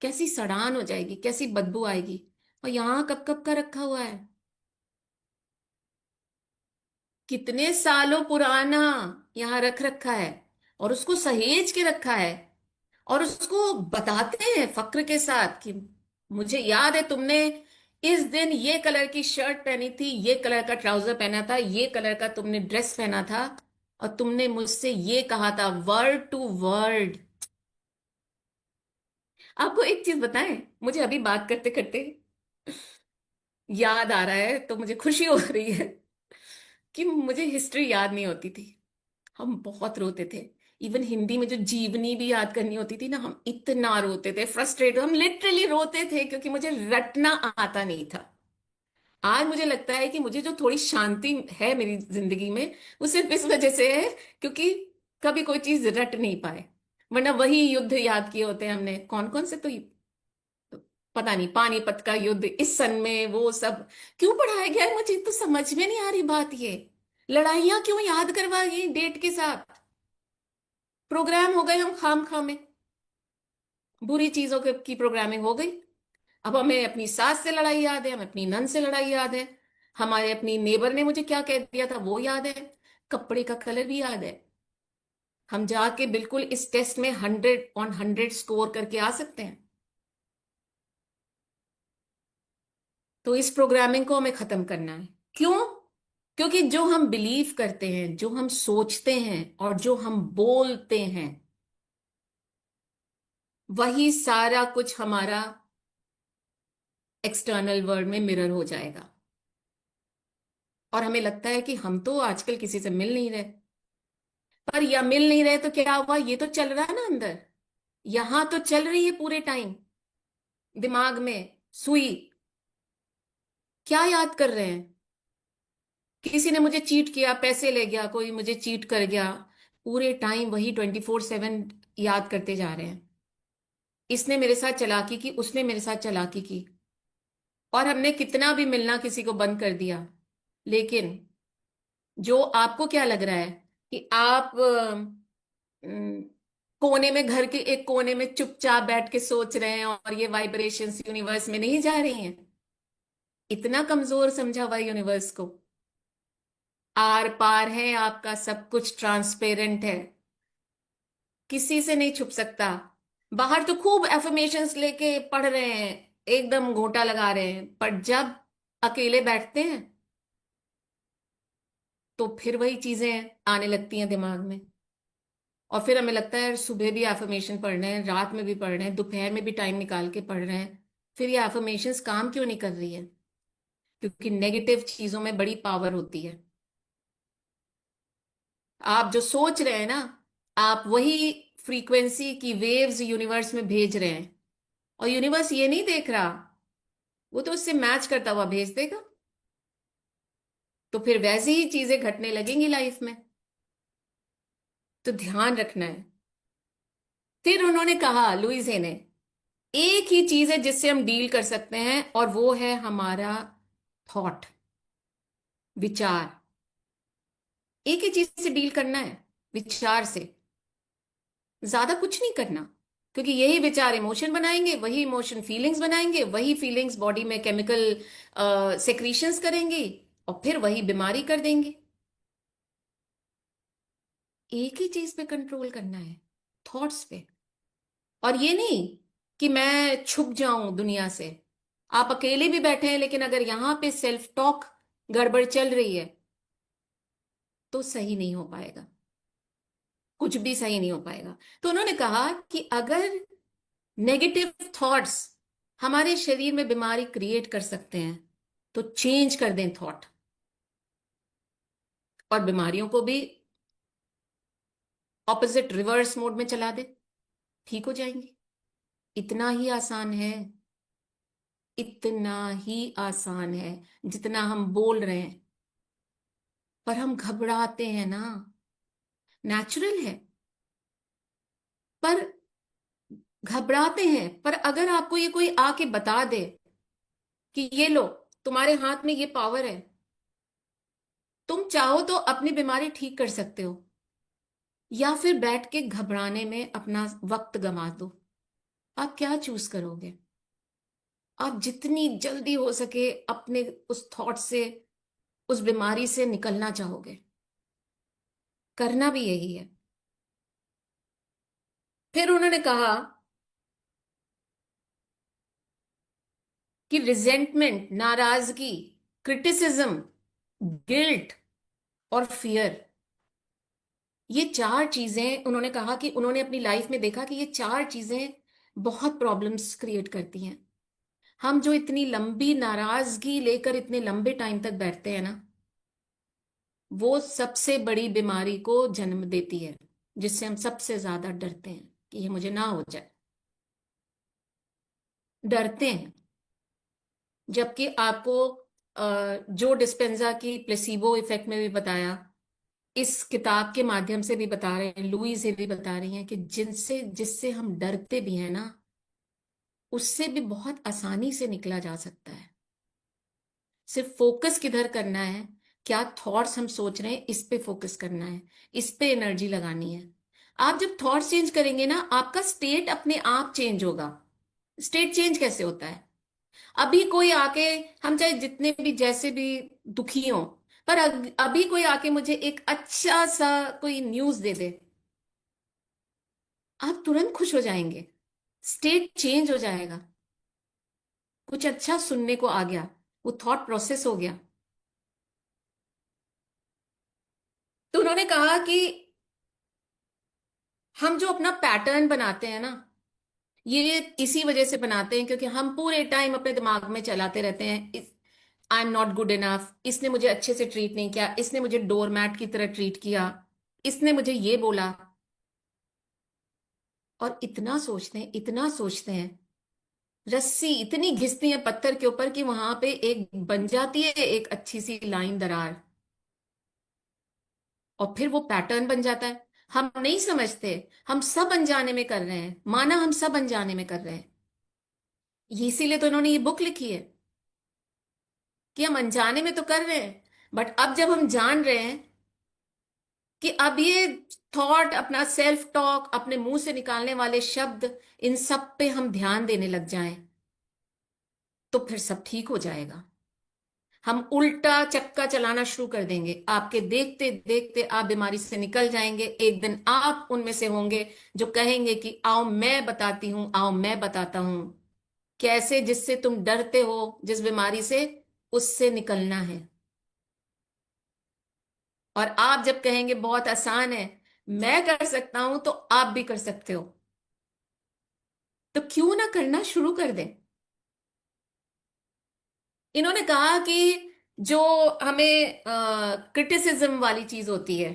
कैसी सड़ान हो जाएगी, कैसी बदबू आएगी। और यहाँ कब कब का रखा हुआ है, कितने सालों पुराना यहाँ रख रखा है। और उसको सहेज के रखा है। और उसको बताते हैं फक्र के साथ कि मुझे याद है तुमने इस दिन ये कलर की शर्ट पहनी थी, ये कलर का ट्राउजर पहना था, ये कलर का तुमने ड्रेस पहना था, और तुमने मुझसे ये कहा था, वर्ड टू वर्ड। आपको एक चीज बताएं, मुझे अभी बात करते करते याद आ रहा है, तो मुझे खुशी हो रही है कि मुझे हिस्ट्री याद नहीं होती थी। हम बहुत रोते थे। इवन हिंदी में जो जीवनी भी याद करनी होती थी ना, हम इतना रोते थे, फ्रस्ट्रेट, हम लिटरली रोते थे, क्योंकि मुझे रटना आता नहीं था। आज मुझे लगता है कि मुझे जो थोड़ी शांति है मेरी जिंदगी में, वो सिर्फ इस वजह से है क्योंकि कभी कोई चीज रट नहीं पाए। वरना वही युद्ध याद किए होते हैं हमने, कौन कौन से तो पता नहीं, पानीपत का युद्ध इस सन में, वो सब क्यों पढ़ाया गया है, मुझे तो समझ में नहीं आ रही बात ये। लड़ाइयां क्यों याद करवाई डेट के साथ? प्रोग्राम हो गए हम खाम खा में, बुरी चीजों की प्रोग्रामिंग हो गई। अब हमें अपनी सास से लड़ाई याद है, हमें अपनी नंद से लड़ाई याद है, हमारे अपनी नेबर ने मुझे क्या कह दिया था वो याद है, कपड़े का कलर भी याद है। हम जाके बिल्कुल इस टेस्ट में 100/100 स्कोर करके आ सकते हैं। तो इस प्रोग्रामिंग को हमें खत्म करना है। क्यों? क्योंकि जो हम बिलीव करते हैं, जो हम सोचते हैं, और जो हम बोलते हैं, वही सारा कुछ हमारा एक्सटर्नल वर्ल्ड में मिरर हो जाएगा। और हमें लगता है कि हम तो आजकल किसी से मिल नहीं रहे। पर या मिल नहीं रहे तो क्या हुआ, ये तो चल रहा है ना अंदर, यहां तो चल रही है पूरे टाइम दिमाग में सुई। क्या याद कर रहे हैं? किसी ने मुझे चीट किया, पैसे ले गया, कोई मुझे चीट कर गया, पूरे टाइम वही 24/7 याद करते जा रहे हैं। इसने मेरे साथ चालाकी की, उसने मेरे साथ चालाकी की, और हमने कितना भी मिलना किसी को बंद कर दिया। लेकिन जो आपको क्या लग रहा है कि आप अम, कोने में, घर के एक कोने में चुपचाप बैठ के सोच रहे हैं, और ये वाइब्रेशंस यूनिवर्स में नहीं जा रही हैं? इतना कमजोर समझा हुआ यूनिवर्स को। आर पार है, आपका सब कुछ ट्रांसपेरेंट है। किसी से नहीं छुप सकता। बाहर तो खूब एफर्मेशंस लेके पढ़ रहे हैं, एकदम घोंटा लगा रहे हैं, पर जब अकेले बैठते हैं तो फिर वही चीजें आने लगती हैं दिमाग में। और फिर हमें लगता है यार, सुबह भी एफर्मेशन पढ़ रहे हैं, रात में भी पढ़ रहे हैं, दोपहर में भी टाइम निकाल के पढ़ रहे हैं, फिर ये एफर्मेशंस काम क्यों नहीं कर रही है? क्योंकि नेगेटिव चीजों में बड़ी पावर होती है। आप जो सोच रहे हैं ना, आप वही फ्रीक्वेंसी की वेव्स यूनिवर्स में भेज रहे हैं, और यूनिवर्स ये नहीं देख रहा, वो तो उससे मैच करता हुआ भेज देगा। तो फिर वैसी ही चीजें घटने लगेंगी लाइफ में। तो ध्यान रखना है। फिर उन्होंने कहा, लुइसे ने, एक ही चीज है जिससे हम डील कर सकते हैं, और वो है हमारा थॉट, विचार। एक ही चीज से डील करना है, विचार से। ज्यादा कुछ नहीं करना, क्योंकि यही विचार इमोशन बनाएंगे, वही इमोशन फीलिंग्स बनाएंगे, वही फीलिंग्स बॉडी में केमिकल सेक्रीशंस करेंगी, और फिर वही बीमारी कर देंगे। एक ही चीज पे कंट्रोल करना है, थॉट्स पे। और ये नहीं कि मैं छुप जाऊं दुनिया से। आप अकेले भी बैठे हैं, लेकिन अगर यहां पे सेल्फ टॉक गड़बड़ चल रही है तो सही नहीं हो पाएगा, कुछ भी सही नहीं हो पाएगा। तो उन्होंने कहा कि अगर नेगेटिव थॉट्स हमारे शरीर में बीमारी क्रिएट कर सकते हैं, तो चेंज कर दें थॉट, और बीमारियों को भी ऑपोजिट रिवर्स मोड में चला दें, ठीक हो जाएंगी। इतना ही आसान है, इतना ही आसान है जितना हम बोल रहे हैं। पर हम घबराते हैं ना, नेचुरल है, पर घबराते हैं। पर अगर आपको ये कोई आके बता दे कि ये लो, तुम्हारे हाथ में ये पावर है, तुम चाहो तो अपनी बीमारी ठीक कर सकते हो, या फिर बैठ के घबराने में अपना वक्त गंवा दो, आप क्या चूज करोगे? आप जितनी जल्दी हो सके अपने उस थॉट से, उस बीमारी से निकलना चाहोगे, करना भी यही है। फिर उन्होंने कहा कि रिजेंटमेंट, नाराजगी, क्रिटिसिज्म, गिल्ट और फियर, ये चार चीजें, उन्होंने कहा कि उन्होंने अपनी लाइफ में देखा कि ये चार चीजें बहुत प्रॉब्लम्स क्रिएट करती हैं। हम जो इतनी लंबी नाराजगी लेकर इतने लंबे टाइम तक बैठते हैं ना, वो सबसे बड़ी बीमारी को जन्म देती है, जिससे हम सबसे ज्यादा डरते हैं कि ये मुझे ना हो जाए। डरते हैं। जबकि आपको जो डिस्पेंजा की प्लेसिबो इफेक्ट में भी बताया, इस किताब के माध्यम से भी बता रहे हैं, लुई से भी बता रही हैं कि जिनसे जिससे हम डरते भी हैं ना, उससे भी बहुत आसानी से निकला जा सकता है। सिर्फ फोकस किधर करना है, क्या थॉट्स हम सोच रहे हैं, इस पे फोकस करना है, इस पे एनर्जी लगानी है। आप जब थॉट्स चेंज करेंगे ना, आपका स्टेट अपने आप चेंज होगा। स्टेट चेंज कैसे होता है? अभी कोई आके, हम चाहे जितने भी जैसे भी दुखी हों, पर अभी कोई आके मुझे एक अच्छा सा कोई न्यूज दे दे, आप तुरंत खुश हो जाएंगे, स्टेट चेंज हो जाएगा। कुछ अच्छा सुनने को आ गया, वो थॉट प्रोसेस हो गया। तो उन्होंने कहा कि हम जो अपना पैटर्न बनाते हैं ना, ये इसी वजह से बनाते हैं क्योंकि हम पूरे टाइम अपने दिमाग में चलाते रहते हैं, I am not good enough, इसने मुझे अच्छे से ट्रीट नहीं किया, इसने मुझे डोरमैट की तरह ट्रीट किया, इसने मुझे ये बोला। और इतना सोचते हैं, इतना सोचते हैं, रस्सी इतनी घिसती है पत्थर के ऊपर कि वहां पे एक बन जाती है एक अच्छी सी लाइन, दरार, और फिर वो पैटर्न बन जाता है। हम नहीं समझते, हम सब अनजाने में कर रहे हैं, माना हम सब अनजाने में कर रहे हैं। ये इसीलिए तो इन्होंने ये बुक लिखी है कि हम अनजाने में तो कर रहे हैं, बट अब जब हम जान रहे हैं कि अब ये थॉट, अपना सेल्फ टॉक, अपने मुंह से निकालने वाले शब्द, इन सब पे हम ध्यान देने लग जाएं, तो फिर सब ठीक हो जाएगा। हम उल्टा चक्का चलाना शुरू कर देंगे, आपके देखते देखते आप बीमारी से निकल जाएंगे। एक दिन आप उनमें से होंगे जो कहेंगे कि आओ मैं बताती हूं, आओ मैं बताता हूं कैसे जिससे तुम डरते हो, जिस बीमारी से, उससे निकलना है। और आप जब कहेंगे बहुत आसान है, मैं कर सकता हूं, तो आप भी कर सकते हो। तो क्यों ना करना शुरू कर दें। इन्होंने कहा कि जो हमें क्रिटिसिज्म वाली चीज होती है,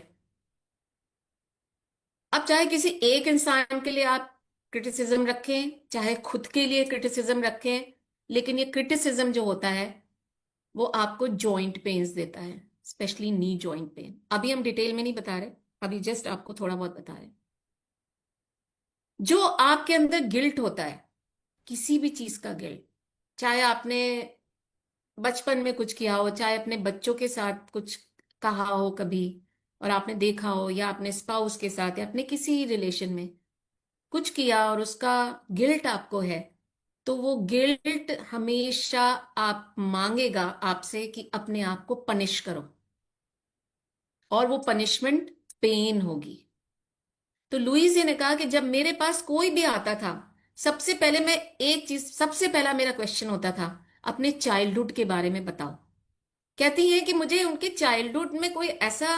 अब चाहे किसी एक इंसान के लिए आप क्रिटिसिज्म रखें, चाहे खुद के लिए क्रिटिसिज्म रखें, लेकिन ये क्रिटिसिज्म जो होता है वो आपको जॉइंट पेन्स देता है, स्पेशली नी जॉइंट पेन। अभी हम डिटेल में नहीं बता रहे, अभी जस्ट आपको थोड़ा बहुत बता रहे। जो आपके अंदर गिल्ट होता है, किसी भी चीज का गिल्ट, चाहे आपने बचपन में कुछ किया हो, चाहे अपने बच्चों के साथ कुछ कहा हो कभी और आपने देखा हो, या अपने स्पाउस के साथ या अपने किसी रिलेशन में कुछ किया और उसका गिल्ट आपको है, तो वो गिल्ट हमेशा आप मांगेगा आपसे कि अपने आप को पनिश करो, और वो पनिशमेंट पेन होगी। तो लुइस ने कहा कि जब मेरे पास कोई भी आता था, सबसे पहले मैं एक चीज, सबसे पहला मेरा क्वेश्चन होता था, अपने चाइल्डहुड के बारे में बताओ। कहती हैं कि मुझे उनके चाइल्डहुड में कोई ऐसा,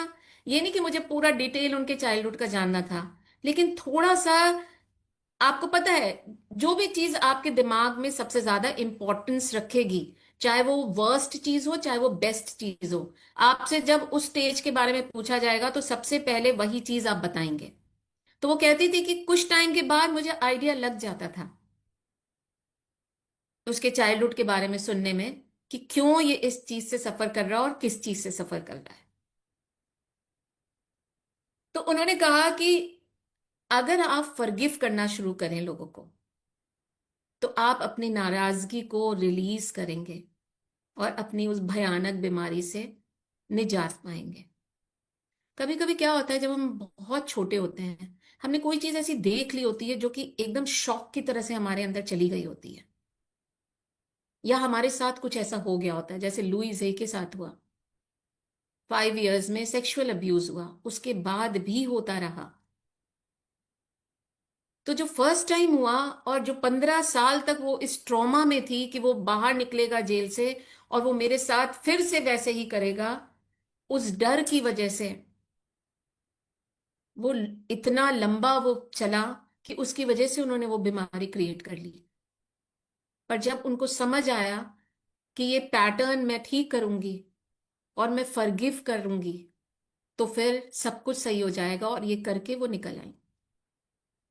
ये नहीं कि मुझे पूरा डिटेल उनके चाइल्डहुड का जानना था, लेकिन थोड़ा सा, आपको पता है, जो भी चीज आपके दिमाग में सबसे ज्यादा इंपॉर्टेंस रखेगी, चाहे वो वर्स्ट चीज हो चाहे वो बेस्ट चीज हो, आपसे जब उस स्टेज के बारे में पूछा जाएगा तो सबसे पहले वही चीज आप बताएंगे। तो वो कहती थी कि कुछ टाइम के बाद मुझे आइडिया लग जाता था उसके चाइल्डहुड के बारे में सुनने में, कि क्यों ये इस चीज से सफर कर रहा है और किस चीज से सफर कर रहा है। तो उन्होंने कहा कि अगर आप फॉरगिव करना शुरू करें लोगों को, तो आप अपनी नाराजगी को रिलीज करेंगे और अपनी उस भयानक बीमारी से निजात पाएंगे। कभी कभी क्या होता है, जब हम बहुत छोटे होते हैं, हमने कोई चीज ऐसी देख ली होती है जो कि एकदम शॉक की तरह से हमारे अंदर चली गई होती है, या हमारे साथ कुछ ऐसा हो गया होता है, जैसे लुई जे के साथ हुआ। 5 इयर्स में सेक्सुअल अब्यूज हुआ, उसके बाद भी होता रहा। तो जो फर्स्ट टाइम हुआ, और जो 15 साल तक वो इस ट्रॉमा में थी कि वो बाहर निकलेगा जेल से और वो मेरे साथ फिर से वैसे ही करेगा, उस डर की वजह से वो इतना लंबा वो चला कि उसकी वजह से उन्होंने वो बीमारी क्रिएट कर ली। पर जब उनको समझ आया कि ये पैटर्न मैं ठीक करूंगी और मैं फॉरगिव करूंगी, तो फिर सब कुछ सही हो जाएगा, और ये करके वो निकल आई।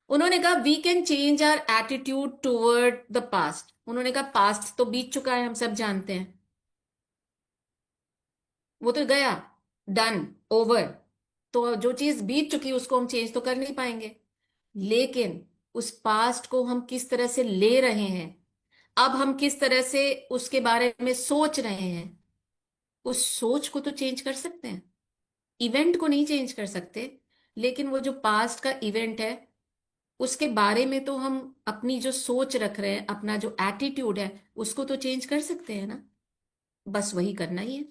उन्होंने कहा we can change our attitude toward the past. उन्होंने कहा पास्ट तो बीत चुका है, हम सब जानते हैं, वो तो गया, डन, ओवर। तो जो चीज बीत चुकी उसको हम चेंज तो कर नहीं पाएंगे, लेकिन उस पास्ट को हम किस तरह से ले रहे हैं, अब हम किस तरह से उसके बारे में सोच रहे हैं, उस सोच को तो चेंज कर सकते हैं। इवेंट को नहीं चेंज कर सकते, लेकिन वो जो पास्ट का इवेंट है उसके बारे में तो हम अपनी जो सोच रख रहे हैं, अपना जो एटीट्यूड है, उसको तो चेंज कर सकते हैं ना। बस वही करना ही है।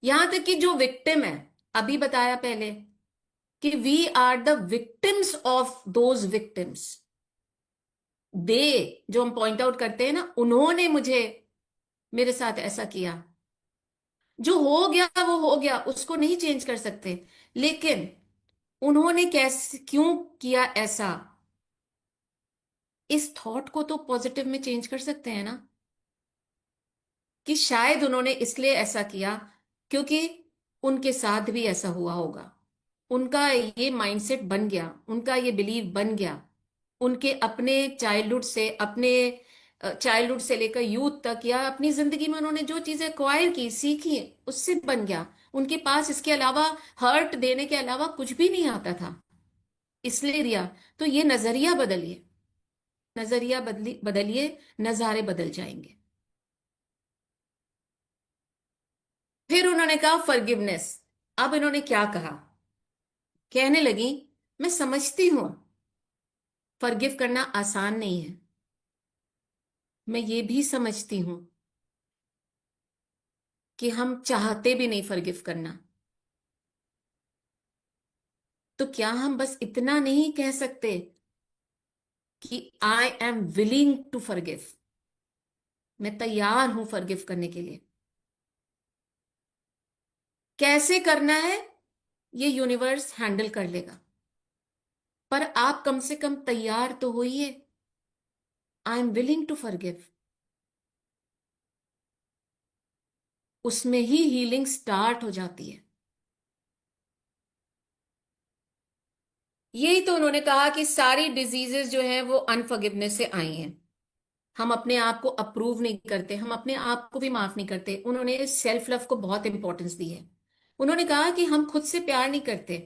यहां तक कि जो विक्टिम है, अभी बताया पहले कि we are the victims of those victims. They, जो हम पॉइंट आउट करते हैं ना, उन्होंने मुझे, मेरे साथ ऐसा किया। जो हो गया वो हो गया, उसको नहीं चेंज कर सकते, लेकिन उन्होंने कैसे क्यों किया ऐसा, इस थॉट को तो पॉजिटिव में चेंज कर सकते हैं ना। कि शायद उन्होंने इसलिए ऐसा किया क्योंकि उनके साथ भी ऐसा हुआ होगा, उनका ये माइंडसेट बन गया, उनका ये बिलीव बन गया, उनके अपने चाइल्डहुड से, अपने चाइल्डहुड से लेकर यूथ तक, या अपनी जिंदगी में उन्होंने जो चीजें एक्वायर की, सीखी, उससे बन गया। उनके पास इसके अलावा, हर्ट देने के अलावा कुछ भी नहीं आता था, इसलिए दिया। तो ये नजरिया बदलिए, नजरिया बदलिए, नजारे बदल जाएंगे। फिर उन्होंने कहा फॉरगिवनेस। अब इन्होंने क्या कहा, कहने लगी मैं समझती हूं फॉरगिव करना आसान नहीं है, मैं ये भी समझती हूं कि हम चाहते भी नहीं फॉरगिव करना। तो क्या हम बस इतना नहीं कह सकते कि I am willing to forgive, मैं तैयार हूं फॉरगिव करने के लिए। कैसे करना है ये यूनिवर्स हैंडल कर लेगा, पर आप कम से कम तैयार तो होइए। I am willing to forgive, उसमें ही हीलिंग स्टार्ट हो जाती है। यही तो उन्होंने कहा कि सारी डिजीजेस जो हैं वो अनफॉरगिवनेस से आई हैं। हम अपने आप को अप्रूव नहीं करते, हम अपने आप को भी माफ नहीं करते। उन्होंने सेल्फ लव को बहुत इंपॉर्टेंस दी है। उन्होंने कहा कि हम खुद से प्यार नहीं करते,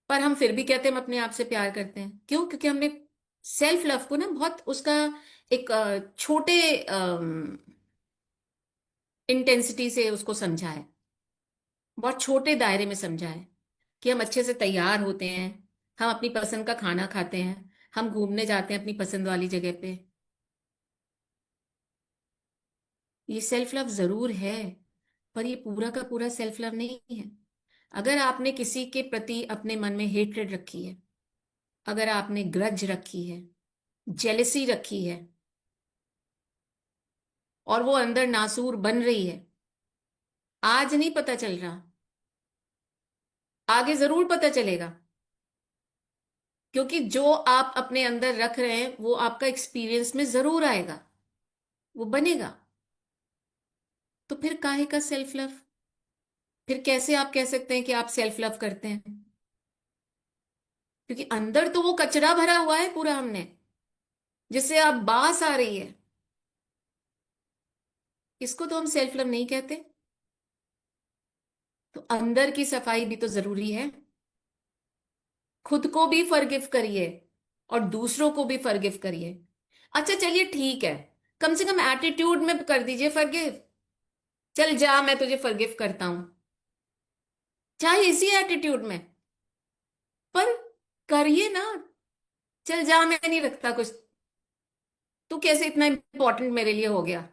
पर हम फिर भी कहते हैं हम अपने आप से प्यार करते हैं। क्यों? क्योंकि हमने सेल्फ लव को ना बहुत उसका एक छोटे इंटेंसिटी से उसको समझा है, बहुत छोटे दायरे में समझा है कि हम अच्छे से तैयार होते हैं, हम अपनी पसंद का खाना खाते हैं, हम घूमने जाते हैं अपनी पसंद वाली जगह पे। ये सेल्फ लव जरूर है, पर ये पूरा का पूरा सेल्फ लव नहीं है। अगर आपने किसी के प्रति अपने मन में हेट्रेड रखी है, अगर आपने ग्रज रखी है, जेलसी रखी है, और वो अंदर नासूर बन रही है, आज नहीं पता चल रहा, आगे जरूर पता चलेगा। क्योंकि जो आप अपने अंदर रख रहे हैं वो आपका एक्सपीरियंस में जरूर आएगा, वो बनेगा। तो फिर काहे का सेल्फ लव? फिर कैसे आप कह सकते हैं कि आप सेल्फ लव करते हैं? क्योंकि अंदर तो वो कचरा भरा हुआ है पूरा हमने, जिससे आप बास आ रही है। इसको तो हम सेल्फ लव नहीं कहते। तो अंदर की सफाई भी तो जरूरी है। खुद को भी फॉरगिव करिए और दूसरों को भी फॉरगिव करिए। अच्छा चलिए ठीक है, कम से कम एटीट्यूड में कर दीजिए फॉरगिव। चल जा, मैं तुझे फॉरगिव करता हूं, चाहे इसी एटीट्यूड में, पर करिए ना। चल जा, मैं नहीं रखता कुछ, तू कैसे इतना इंपॉर्टेंट मेरे लिए हो गया?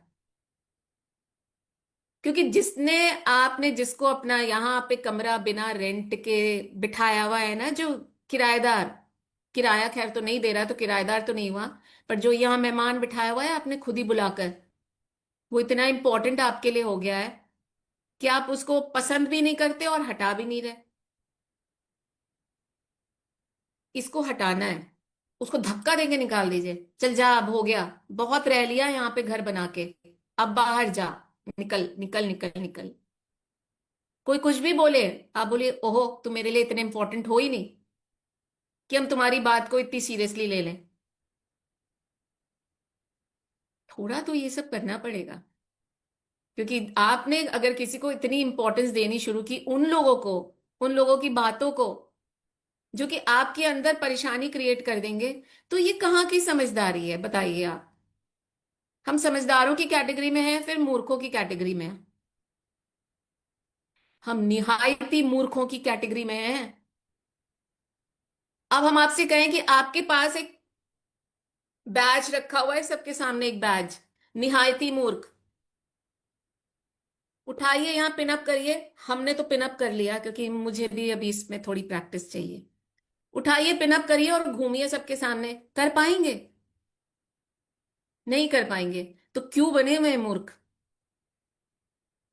क्योंकि जिसने आपने जिसको अपना यहाँ पे कमरा बिना रेंट के बिठाया हुआ है ना, जो किराएदार, किराया खैर तो नहीं दे रहा तो किराएदार तो नहीं हुआ, पर जो यहाँ मेहमान बिठाया हुआ है आपने खुद ही बुलाकर, वो इतना इंपॉर्टेंट आपके लिए हो गया है कि आप उसको पसंद भी नहीं करते और हटा भी नहीं रहे। इसको हटाना है, उसको धक्का देके निकाल दीजिए। चल जा, अब हो गया, बहुत रह लिया यहाँ पे घर बना के, अब बाहर जा, निकल निकल निकल निकल। कोई कुछ भी बोले, आप बोलिए ओहो तुम मेरे लिए इतने इंपॉर्टेंट हो ही नहीं कि हम तुम्हारी बात को इतनी सीरियसली ले लें। थोड़ा तो ये सब करना पड़ेगा। क्योंकि आपने अगर किसी को इतनी इंपॉर्टेंस देनी शुरू की, उन लोगों को, उन लोगों की बातों को जो कि आपके अंदर परेशानी क्रिएट कर देंगे, तो ये कहाँ की समझदारी है बताइए आप? हम समझदारों की कैटेगरी में हैं फिर मूर्खों की कैटेगरी में हैं? हम निहायती मूर्खों की कैटेगरी में हैं। अब हम आपसे कहें कि आपके पास एक बैज रखा हुआ है, सबके सामने एक बैज, निहायती मूर्ख। उठाइए, यहाँ पिनअप करिए। हमने तो पिनअप कर लिया क्योंकि मुझे भी अभी इसमें थोड़ी प्रैक्टिस चाहिए। उठाइए, पिनअप करिए और घूमिए सबके सामने। कर पाएंगे? नहीं कर पाएंगे। तो क्यों बने हुए हैं मूर्ख?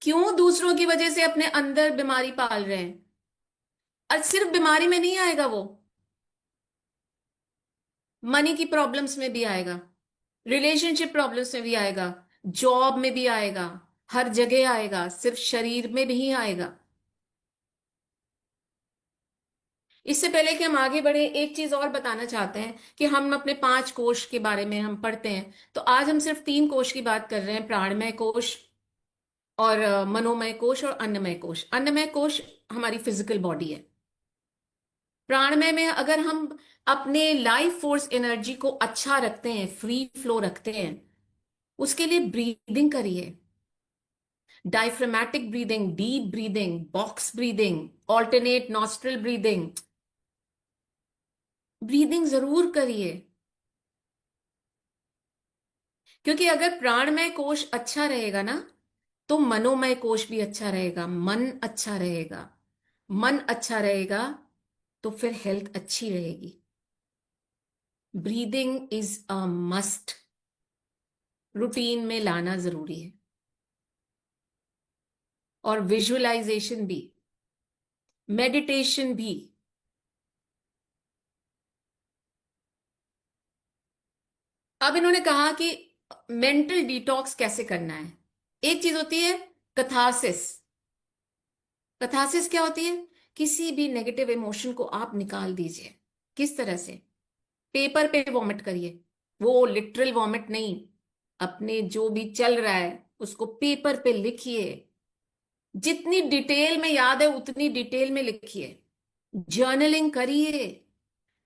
क्यों दूसरों की वजह से अपने अंदर बीमारी पाल रहे हैं? और सिर्फ बीमारी में नहीं आएगा वो, मनी की प्रॉब्लम्स में भी आएगा, रिलेशनशिप प्रॉब्लम्स में भी आएगा, जॉब में भी आएगा, हर जगह आएगा, सिर्फ शरीर में भी आएगा। इससे पहले कि हम आगे बढ़े, एक चीज और बताना चाहते हैं कि हम अपने 5 कोश के बारे में हम पढ़ते हैं, तो आज हम सिर्फ 3 कोश की बात कर रहे हैं, प्राणमय कोश और मनोमय कोश और अन्नमय कोश। अन्नमय कोश हमारी फिजिकल बॉडी है। प्राणमय में अगर हम अपने लाइफ फोर्स एनर्जी को अच्छा रखते हैं, फ्री फ्लो रखते हैं, उसके लिए ब्रीदिंग करिए। Diaphragmatic breathing, deep breathing, box breathing, alternate nostril breathing, breathing जरूर करिए। क्योंकि अगर प्राणमय कोश अच्छा रहेगा ना, तो मनोमय कोश भी अच्छा रहेगा, मन अच्छा रहेगा। मन अच्छा रहेगा तो फिर हेल्थ अच्छी रहेगी। Breathing is a must, routine में लाना जरूरी है। और विजुअलाइजेशन भी, मेडिटेशन भी। अब इन्होंने कहा कि मेंटल डिटॉक्स कैसे करना है। एक चीज होती है कथारसिस। कथारसिस क्या होती है? किसी भी नेगेटिव इमोशन को आप निकाल दीजिए। किस तरह से? पेपर पे वॉमिट करिए। वो लिटरल वॉमिट नहीं, अपने जो भी चल रहा है उसको पेपर पे लिखिए। जितनी डिटेल में याद है उतनी डिटेल में लिखिए। जर्नलिंग करिए।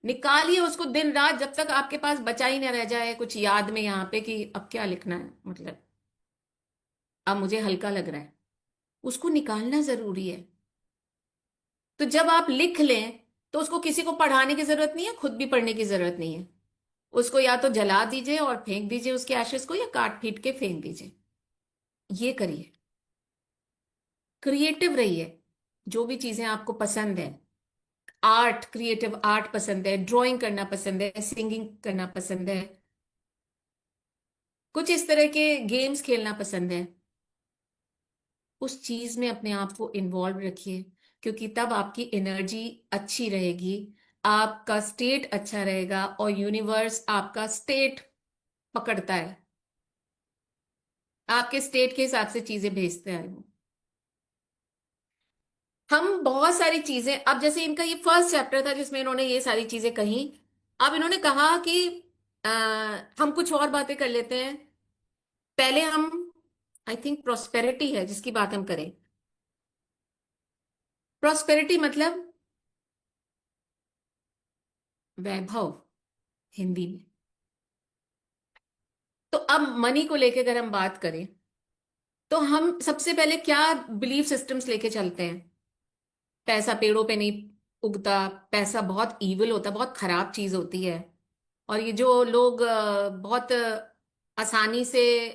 निकालिए उसको दिन रात, जब तक आपके पास बचा ही ना रह जाए कुछ याद में यहाँ पे कि अब क्या लिखना है, मतलब अब मुझे हल्का लग रहा है। उसको निकालना जरूरी है। तो जब आप लिख लें तो उसको किसी को पढ़ाने की जरूरत नहीं है, खुद भी पढ़ने की जरूरत नहीं है। उसको या तो जला दीजिए और फेंक दीजिए उसके एशेस को, या काट पीट के फेंक दीजिए। ये करिए। क्रिएटिव रहिए। जो भी चीजें आपको पसंद है, आर्ट, क्रिएटिव आर्ट पसंद है, ड्राइंग करना पसंद है, सिंगिंग करना पसंद है, कुछ इस तरह के गेम्स खेलना पसंद है, उस चीज में अपने आप को इन्वॉल्व रखिए। क्योंकि तब आपकी एनर्जी अच्छी रहेगी, आपका स्टेट अच्छा रहेगा, और यूनिवर्स आपका स्टेट पकड़ता है। आपके स्टेट के हिसाब से चीजें भेजते हैं वो। हम बहुत सारी चीजें, अब जैसे इनका ये फर्स्ट चैप्टर था जिसमें इन्होंने ये सारी चीजें कही। अब इन्होंने कहा कि आ, हम कुछ और बातें कर लेते हैं। पहले हम, आई थिंक प्रोस्पेरिटी है जिसकी बात हम करें। प्रोस्पेरिटी मतलब वैभव, हिंदी में। तो अब मनी को लेकर अगर हम बात करें, तो हम सबसे पहले क्या बिलीफ सिस्टम्स लेके चलते हैं? पैसा पेड़ों पे नहीं उगता, पैसा बहुत ईविल होता, बहुत खराब चीज होती है। और ये जो लोग बहुत आसानी से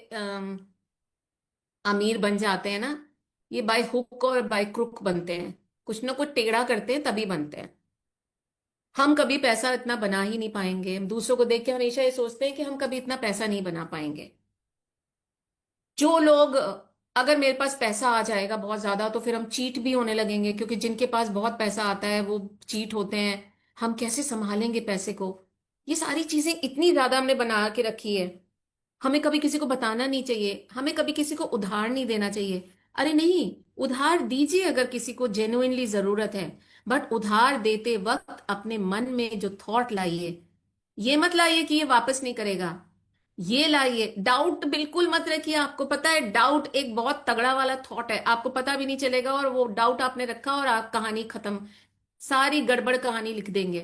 अमीर बन जाते हैं ना, ये बाय हुक और बाय क्रुक बनते हैं। कुछ ना कुछ टेढ़ा करते हैं तभी बनते हैं। हम कभी पैसा इतना बना ही नहीं पाएंगे। हम दूसरों को देख के हमेशा ये सोचते हैं कि हम कभी इतना पैसा नहीं बना पाएंगे। जो लोग, अगर मेरे पास पैसा आ जाएगा बहुत ज्यादा तो फिर हम चीट भी होने लगेंगे, क्योंकि जिनके पास बहुत पैसा आता है वो चीट होते हैं। हम कैसे संभालेंगे पैसे को? ये सारी चीजें इतनी ज्यादा हमने बना के रखी है। हमें कभी किसी को बताना नहीं चाहिए, हमें कभी किसी को उधार नहीं देना चाहिए। अरे नहीं, उधार दीजिए अगर किसी को जेन्युइनली जरूरत है। बट उधार देते वक्त अपने मन में जो थॉट लाइए, ये मत लाइए कि ये वापस नहीं करेगा। ये लाइए, डाउट बिल्कुल मत रखिए। आपको पता है डाउट एक बहुत तगड़ा वाला थॉट है, आपको पता भी नहीं चलेगा और वो डाउट आपने रखा और आप कहानी खत्म, सारी गड़बड़ कहानी लिख देंगे।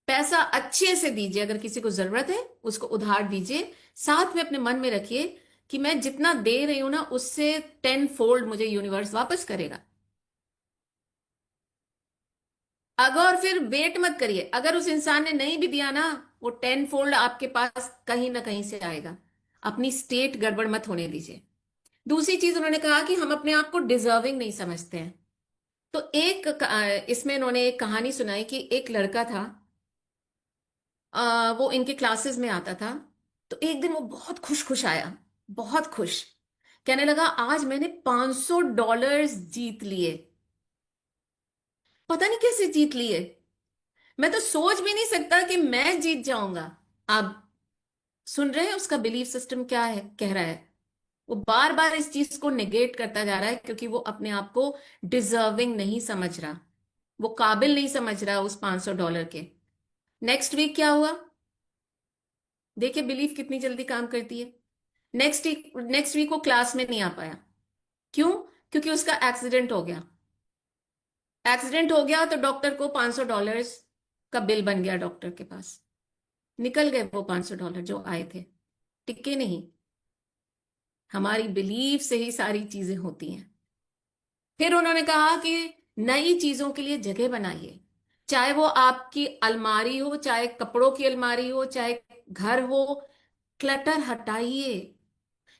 पैसा अच्छे से दीजिए, अगर किसी को जरूरत है उसको उधार दीजिए। साथ में अपने मन में रखिए कि मैं जितना दे रही हूं ना उससे 10 फोल्ड मुझे यूनिवर्स वापस करेगा। अगर, और फिर वेट मत करिए, अगर उस इंसान ने नहीं भी दिया ना, वो 10 फोल्ड आपके पास कहीं ना कहीं से आएगा। अपनी स्टेट गड़बड़ मत होने दीजिए। दूसरी चीज उन्होंने कहा कि हम अपने आप को डिजर्विंग नहीं समझते हैं। तो इसमें इन्होंने एक कहानी सुनाई कि एक लड़का था, वो इनके क्लासेस में आता था। तो एक दिन वो बहुत खुश खुश आया, बहुत खुश। कहने लगा आज मैंने $500 जीत लिए। पता नहीं कैसे जीत लिए, मैं तो सोच भी नहीं सकता कि मैं जीत जाऊंगा। आप सुन रहे हैं उसका बिलीफ सिस्टम क्या है, कह रहा है? वो बार बार इस चीज को नेगेट करता जा रहा है क्योंकि वो अपने आप को डिजर्विंग नहीं समझ रहा, वो काबिल नहीं समझ रहा उस $500 के। नेक्स्ट वीक क्या हुआ? देखिए बिलीफ कितनी जल्दी काम करती है। नेक्स्ट वीक वो क्लास में नहीं आ पाया। क्यों? क्योंकि उसका एक्सीडेंट हो गया। एक्सीडेंट हो गया तो डॉक्टर को $500 का बिल बन गया डॉक्टर के पास। निकल गए वो $500 जो आए थे, टिके नहीं। हमारी बिलीफ से ही सारी चीजें होती हैं। फिर उन्होंने कहा कि नई चीजों के लिए जगह बनाइए। चाहे वो आपकी अलमारी हो, चाहे कपड़ों की अलमारी हो, चाहे घर हो, क्लटर हटाइए,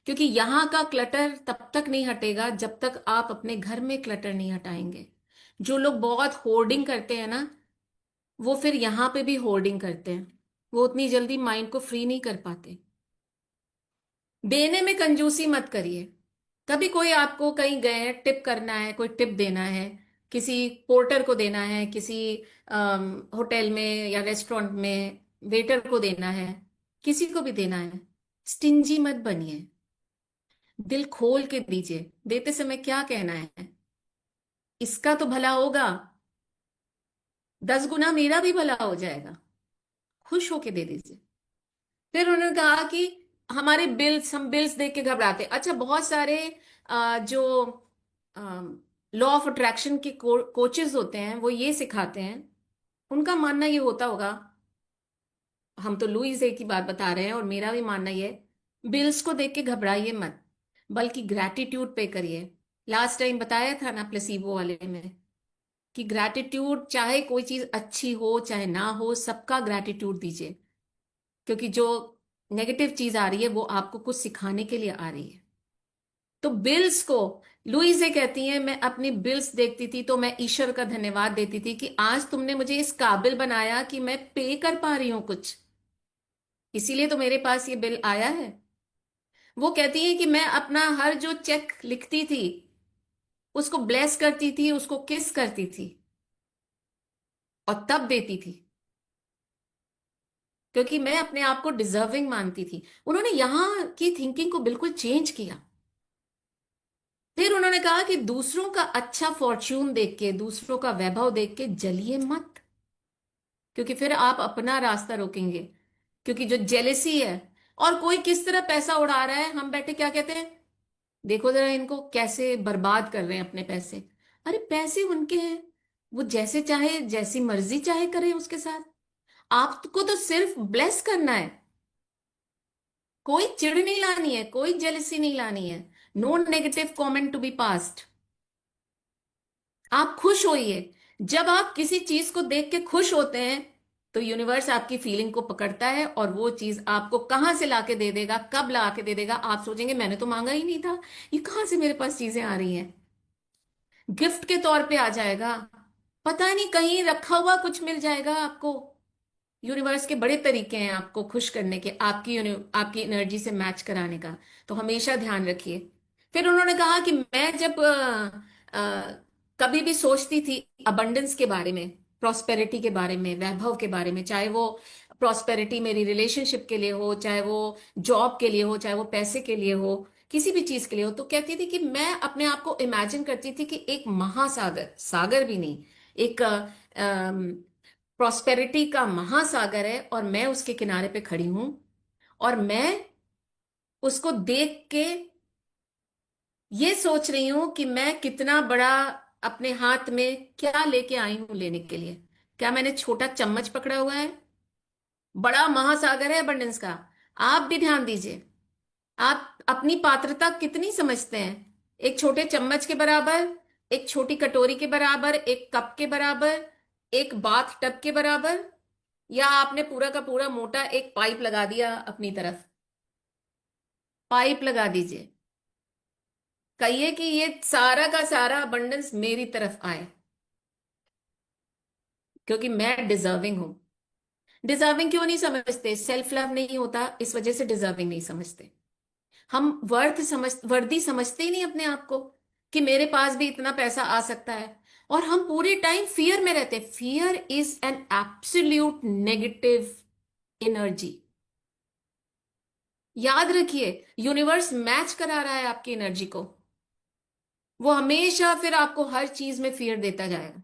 क्योंकि यहाँ का क्लटर तब तक नहीं हटेगा जब तक आप अपने घर में क्लटर नहीं हटाएंगे। जो लोग बहुत होर्डिंग करते हैं ना, वो फिर यहाँ पे भी होर्डिंग करते हैं, वो उतनी जल्दी माइंड को फ्री नहीं कर पाते। देने में कंजूसी मत करिए। कभी कोई आपको कहीं गए हैं, टिप करना है, कोई टिप देना है, किसी पोर्टर को देना है, किसी होटल में या रेस्टोरेंट में वेटर को देना है, किसी को भी देना है, स्टिंजी मत बनिए। दिल खोल के दीजिए। देते समय क्या कहना है, इसका तो भला होगा, 10 गुना मेरा भी भला हो जाएगा। खुश होके दे दीजिए। फिर उन्होंने कहा कि हमारे बिल्स, हम बिल्स देख के घबराते। अच्छा, बहुत सारे जो लॉ ऑफ अट्रैक्शन के कोचेस होते हैं, वो ये सिखाते हैं, उनका मानना ये होता होगा, हम तो लुइस ए की बात बता रहे हैं और मेरा भी मानना ये है, बिल्स को देख के घबराइए मत, बल्कि ग्रैटिट्यूड पे करिए। लास्ट टाइम बताया था ना प्लेसीबो वाले में, कि ग्रैटिट्यूड, चाहे कोई चीज अच्छी हो चाहे ना हो, सबका ग्रैटिट्यूड दीजिए। क्योंकि जो नेगेटिव चीज आ रही है वो आपको कुछ सिखाने के लिए आ रही है। तो बिल्स को, लुइसे कहती हैं, मैं अपनी बिल्स देखती थी तो मैं ईश्वर का धन्यवाद देती थी कि आज तुमने मुझे इस काबिल बनाया कि मैं पे कर पा रही हूं कुछ, इसीलिए तो मेरे पास ये बिल आया है। वो कहती है कि मैं अपना हर जो चेक लिखती थी उसको ब्लेस करती थी, उसको किस करती थी और तब देती थी, क्योंकि मैं अपने आप को डिजर्विंग मानती थी। उन्होंने यहां की थिंकिंग को बिल्कुल चेंज किया। फिर उन्होंने कहा कि दूसरों का अच्छा फॉर्च्यून देख के, दूसरों का वैभव देख के जलिए मत, क्योंकि फिर आप अपना रास्ता रोकेंगे। क्योंकि जो जेलेसी है, और कोई किस तरह पैसा उड़ा रहा है, हम बैठे क्या कहते हैं, देखो जरा इनको कैसे बर्बाद कर रहे हैं अपने पैसे। अरे पैसे उनके हैं, वो जैसे चाहे, जैसी मर्जी चाहे करें उसके साथ। आपको तो सिर्फ ब्लेस करना है, कोई चिढ़ नहीं लानी है, कोई जेलसी नहीं लानी है। No negative comment to be passed. आप खुश होइए। जब आप किसी चीज को देख के खुश होते हैं, तो यूनिवर्स आपकी फीलिंग को पकड़ता है और वो चीज आपको कहां से लाके दे देगा, कब ला के दे देगा, आप सोचेंगे मैंने तो मांगा ही नहीं था, ये कहां से मेरे पास चीजें आ रही हैं। गिफ्ट के तौर पे आ जाएगा, पता नहीं कहीं रखा हुआ कुछ मिल जाएगा आपको। यूनिवर्स के बड़े तरीके हैं आपको खुश करने के, आपकी एनर्जी से मैच कराने का। तो हमेशा ध्यान रखिए। फिर उन्होंने कहा कि मैं जब कभी भी सोचती थी अबंडेंस के बारे में, प्रॉस्पेरिटी के बारे में, वैभव के बारे में, चाहे वो प्रॉस्पेरिटी मेरी रिलेशनशिप के लिए हो, चाहे वो जॉब के लिए हो, चाहे वो पैसे के लिए हो, किसी भी चीज के लिए हो, तो कहती थी कि मैं अपने आप को इमेजिन करती थी कि एक महासागर, सागर भी नहीं, एक प्रॉस्पेरिटी का महासागर है और मैं उसके किनारे पे खड़ी हूं, और मैं उसको देख के ये सोच रही हूं कि मैं कितना बड़ा, अपने हाथ में क्या लेके आई हूं लेने के लिए। क्या मैंने छोटा चम्मच पकड़ा हुआ है? बड़ा महासागर है अबंडेंस का। आप भी ध्यान दीजिए, आप अपनी पात्रता कितनी समझते हैं? एक छोटे चम्मच के बराबर, एक छोटी कटोरी के बराबर, एक कप के बराबर, एक बाथ टब के बराबर, या आपने पूरा का पूरा मोटा एक पाइप लगा दिया अपनी तरफ? पाइप लगा दीजिए, कहिए कि ये सारा का सारा अबंडेंस मेरी तरफ आए, क्योंकि मैं डिजर्विंग हूं। डिजर्विंग क्यों नहीं समझते? सेल्फ लव नहीं होता, इस वजह से डिजर्विंग नहीं समझते। हम वर्दी समझते ही नहीं अपने आप को, कि मेरे पास भी इतना पैसा आ सकता है। और हम पूरे टाइम फियर में रहते हैं। Fear is an absolute negative energy. याद रखिए, यूनिवर्स मैच करा रहा है आपकी एनर्जी को। वो हमेशा फिर आपको हर चीज में फियर देता जाएगा।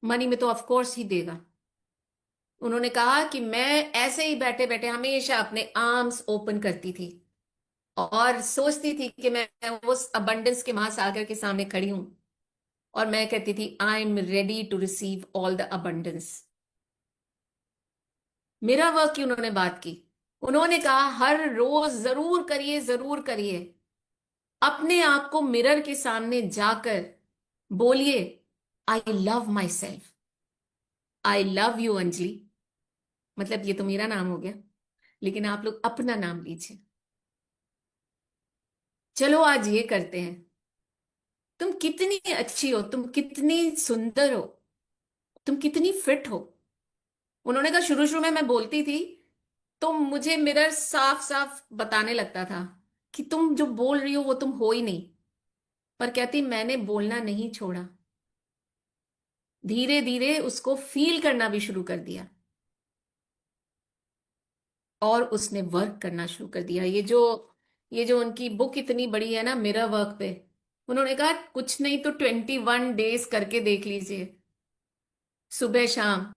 मनी में तो ऑफ कोर्स ही देगा। उन्होंने कहा कि मैं ऐसे ही बैठे बैठे हमेशा अपने आर्म्स ओपन करती थी और सोचती थी कि मैं उस अबंडेंस के महासागर के सामने खड़ी हूं, और मैं कहती थी I am ready to receive all the abundance. मेरा वर्क की उन्होंने बात की। उन्होंने कहा हर रोज जरूर करिए, जरूर करिए, अपने आप को मिरर के सामने जाकर बोलिए, I love my self, I love you Anjali. मतलब ये तो मेरा नाम हो गया। लेकिन आप लोग अपना नाम लीजिए। चलो आज ये करते हैं। तुम कितनी अच्छी हो, तुम कितनी सुंदर हो, तुम कितनी फिट हो। उन्होंने कहा शुरू शुरू में मैं बोलती थी तो मुझे मिरर साफ साफ बताने लगता था कि तुम जो बोल रही हो वो तुम हो ही नहीं। पर कहती मैंने बोलना नहीं छोड़ा, धीरे धीरे उसको फील करना भी शुरू कर दिया, और उसने वर्क करना शुरू कर दिया। ये जो उनकी बुक इतनी बड़ी है ना, मिरर वर्क पे, उन्होंने कहा कुछ नहीं तो 21 डेज करके देख लीजिए, सुबह शाम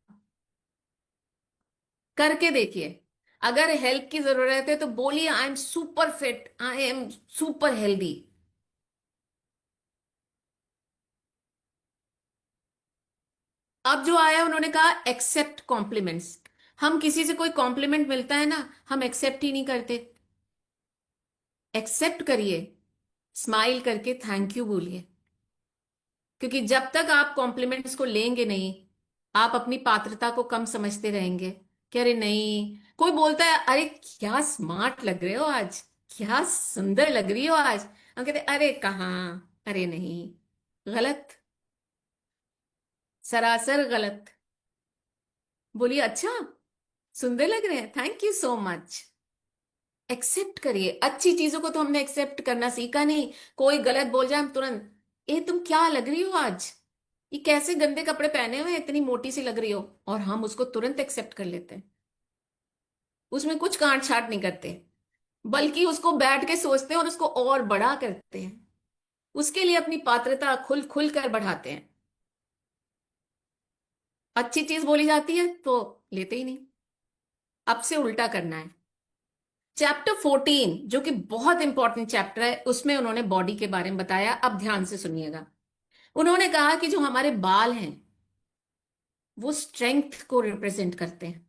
करके देखिए। अगर हेल्प की जरूरत है तो बोलिए I am super fit, I am super healthy. अब जो आया उन्होंने कहा एक्सेप्ट कॉम्प्लीमेंट्स। हम किसी से कोई कॉम्प्लीमेंट मिलता है ना, हम एक्सेप्ट ही नहीं करते। एक्सेप्ट करिए, स्माइल करके थैंक यू बोलिए। क्योंकि जब तक आप कॉम्प्लीमेंट्स को लेंगे नहीं, आप अपनी पात्रता को कम समझते रहेंगे कि अरे नहीं। कोई बोलता है अरे क्या स्मार्ट लग रहे हो आज, क्या सुंदर लग रही हो आज, हम कहते अरे कहाँ, अरे नहीं। गलत, सरासर गलत। बोलिए अच्छा, सुंदर लग रहे हैं, thank you so much. Accept करिए। अच्छी चीजों को तो हमने एक्सेप्ट करना सीखा नहीं। कोई गलत बोल जाए हम तुरंत, ए तुम क्या लग रही हो आज, ये कैसे गंदे कपड़े पहने हुए हैं, इतनी मोटी सी लग रही हो, और हम उसको तुरंत एक्सेप्ट कर लेते हैं। उसमें कुछ काट छाट नहीं करते, बल्कि उसको बैठ के सोचते हैं और उसको और बड़ा करते हैं। उसके लिए अपनी पात्रता खुल खुल कर बढ़ाते हैं। अच्छी चीज बोली जाती है तो लेते ही नहीं। अब से उल्टा करना है। चैप्टर 14 जो कि बहुत इंपॉर्टेंट चैप्टर है, उसमें उन्होंने बॉडी के बारे में बताया। अब ध्यान से सुनिएगा। उन्होंने कहा कि जो हमारे बाल हैं वो स्ट्रेंथ को रिप्रेजेंट करते हैं।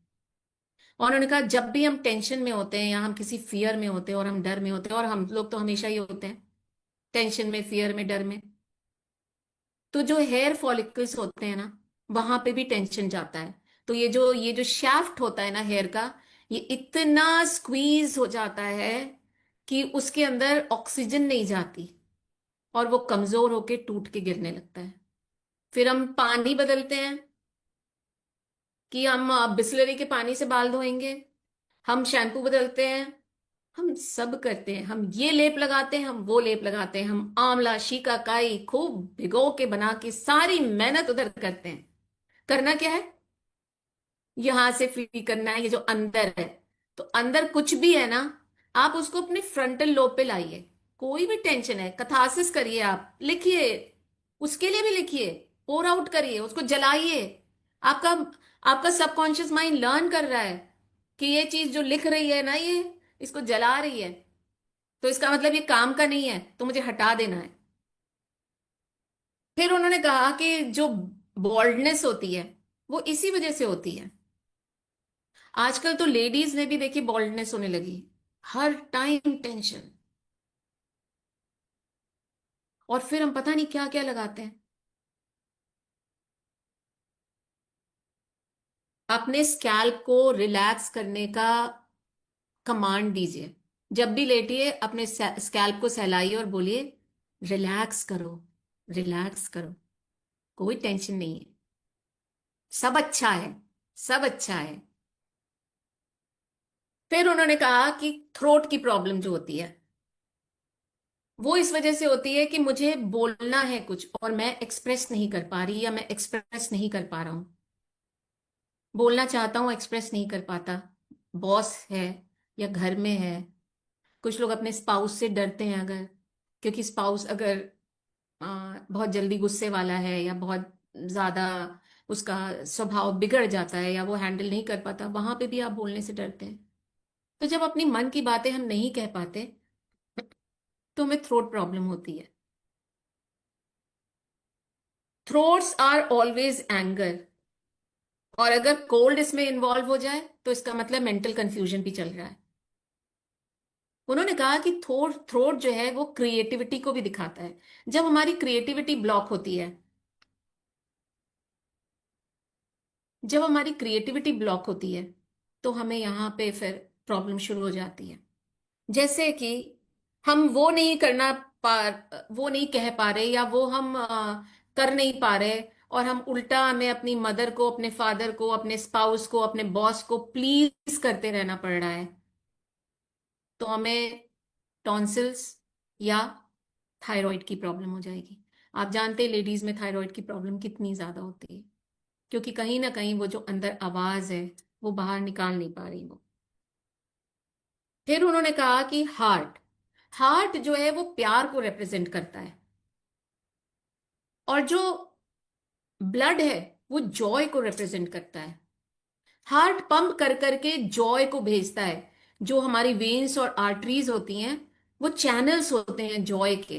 और उन्होंने कहा जब भी हम टेंशन में होते हैं या हम किसी फियर में होते हैं और हम डर में होते हैं, और हम लोग तो हमेशा ही होते हैं टेंशन में, फियर में, डर में, तो जो हेयर फॉलिकल्स होते हैं ना, वहां पे भी टेंशन जाता है। तो ये जो शाफ्ट होता है ना हेयर का, ये इतना स्क्वीज हो जाता है कि उसके अंदर ऑक्सीजन नहीं जाती, और वो कमजोर होके टूट के गिरने लगता है। फिर हम पानी बदलते हैं कि हम बिस्लरी के पानी से बाल धोएंगे, हम शैम्पू बदलते हैं, हम सब करते हैं। हम ये लेप लगाते हैं, हम वो लेप लगाते हैं, हम आंवला शिकाकाई खूब भिगो के बना के सारी मेहनत उधर करते हैं। करना क्या है, यहां से फ्री करना है ये जो अंदर है। तो अंदर कुछ भी है ना, आप उसको अपने फ्रंटल लोब पे लाइए। कोई भी टेंशन है, कथासिस करिए, आप लिखिए, उसके लिए भी लिखिए, पोर आउट करिए, उसको जलाइए। आपका आपका सबकॉन्शियस माइंड लर्न कर रहा है कि ये चीज जो लिख रही है ना, ये इसको जला रही है, तो इसका मतलब ये काम का नहीं है, तो मुझे हटा देना है। फिर उन्होंने कहा कि जो बॉल्डनेस होती है वो इसी वजह से होती है। आजकल तो लेडीज में भी देखिए बॉल्डनेस होने लगी, हर टाइम टेंशन, और फिर हम पता नहीं क्या क्या लगाते हैं। अपने स्कैल्प को रिलैक्स करने का कमांड दीजिए। जब भी लेटिए अपने स्कैल्प को सहलाइए और बोलिए रिलैक्स करो, रिलैक्स करो, कोई टेंशन नहीं है, सब अच्छा है, सब अच्छा है। फिर उन्होंने कहा कि थ्रोट की प्रॉब्लम जो होती है वो इस वजह से होती है कि मुझे बोलना है कुछ और मैं एक्सप्रेस नहीं कर पा रही, या मैं एक्सप्रेस नहीं कर पा रहा हूं, बोलना चाहता हूं एक्सप्रेस नहीं कर पाता। बॉस है या घर में है, कुछ लोग अपने स्पाउस से डरते हैं, अगर क्योंकि स्पाउस अगर बहुत जल्दी गुस्से वाला है या बहुत ज्यादा उसका स्वभाव बिगड़ जाता है या वो हैंडल नहीं कर पाता, वहां पे भी आप बोलने से डरते हैं। तो जब अपनी मन की बातें हम नहीं कह पाते तो हमें थ्रोट प्रॉब्लम होती है। थ्रोट्स आर ऑलवेज एंगर, और अगर कोल्ड इसमें इन्वॉल्व हो जाए तो इसका मतलब मेंटल कंफ्यूजन भी चल रहा है। उन्होंने कहा कि थ्रोट थ्रोट जो है वो क्रिएटिविटी को भी दिखाता है। जब हमारी क्रिएटिविटी ब्लॉक होती है, जब हमारी क्रिएटिविटी ब्लॉक होती है तो हमें यहाँ पे फिर प्रॉब्लम शुरू हो जाती है। जैसे कि हम वो नहीं कह पा रहे, या वो हम कर नहीं पा रहे, और हम उल्टा हमें अपनी मदर को, अपने फादर को, अपने स्पाउस को, अपने बॉस को प्लीज करते रहना पड़ रहा है, तो हमें टॉन्सिल्स या थायराइड की प्रॉब्लम हो जाएगी। आप जानते हैं लेडीज में थायराइड की प्रॉब्लम कितनी ज्यादा होती है, क्योंकि कहीं ना कहीं वो जो अंदर आवाज है वो बाहर निकाल नहीं पा रही वो। फिर उन्होंने कहा कि हार्ट, हार्ट जो है वो प्यार को रिप्रेजेंट करता है, और जो ब्लड है वो जॉय को रिप्रेजेंट करता है। हार्ट पंप कर करके जॉय को भेजता है। जो हमारी वेन्स और आर्टरीज होती हैं वो चैनल्स होते हैं जॉय के।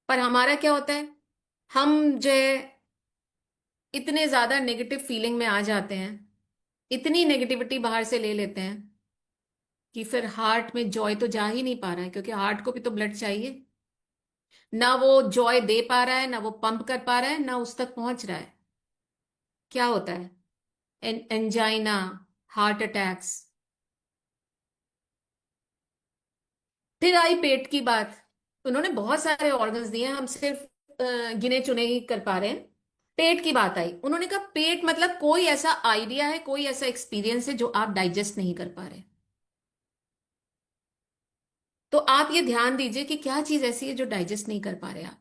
पर हमारा क्या होता है, हम जो है इतने ज्यादा नेगेटिव फीलिंग में आ जाते हैं, इतनी नेगेटिविटी बाहर से ले लेते हैं, कि फिर हार्ट में जॉय तो जा ही नहीं पा रहा है, क्योंकि हार्ट को भी तो ब्लड चाहिए। ना वो जॉय दे पा रहा है, ना वो पंप कर पा रहा है, ना उस तक पहुंच रहा है। क्या होता है, एंजाइना, हार्ट अटैक्स। फिर आई पेट की बात। उन्होंने बहुत सारे ऑर्गन्स दिए हैं, हम सिर्फ गिने चुने ही कर पा रहे हैं। पेट की बात आई, उन्होंने कहा पेट मतलब कोई ऐसा आइडिया है, कोई ऐसा एक्सपीरियंस है जो आप डाइजेस्ट नहीं कर पा रहे। तो आप ये ध्यान दीजिए कि क्या चीज ऐसी है जो डाइजेस्ट नहीं कर पा रहे आप।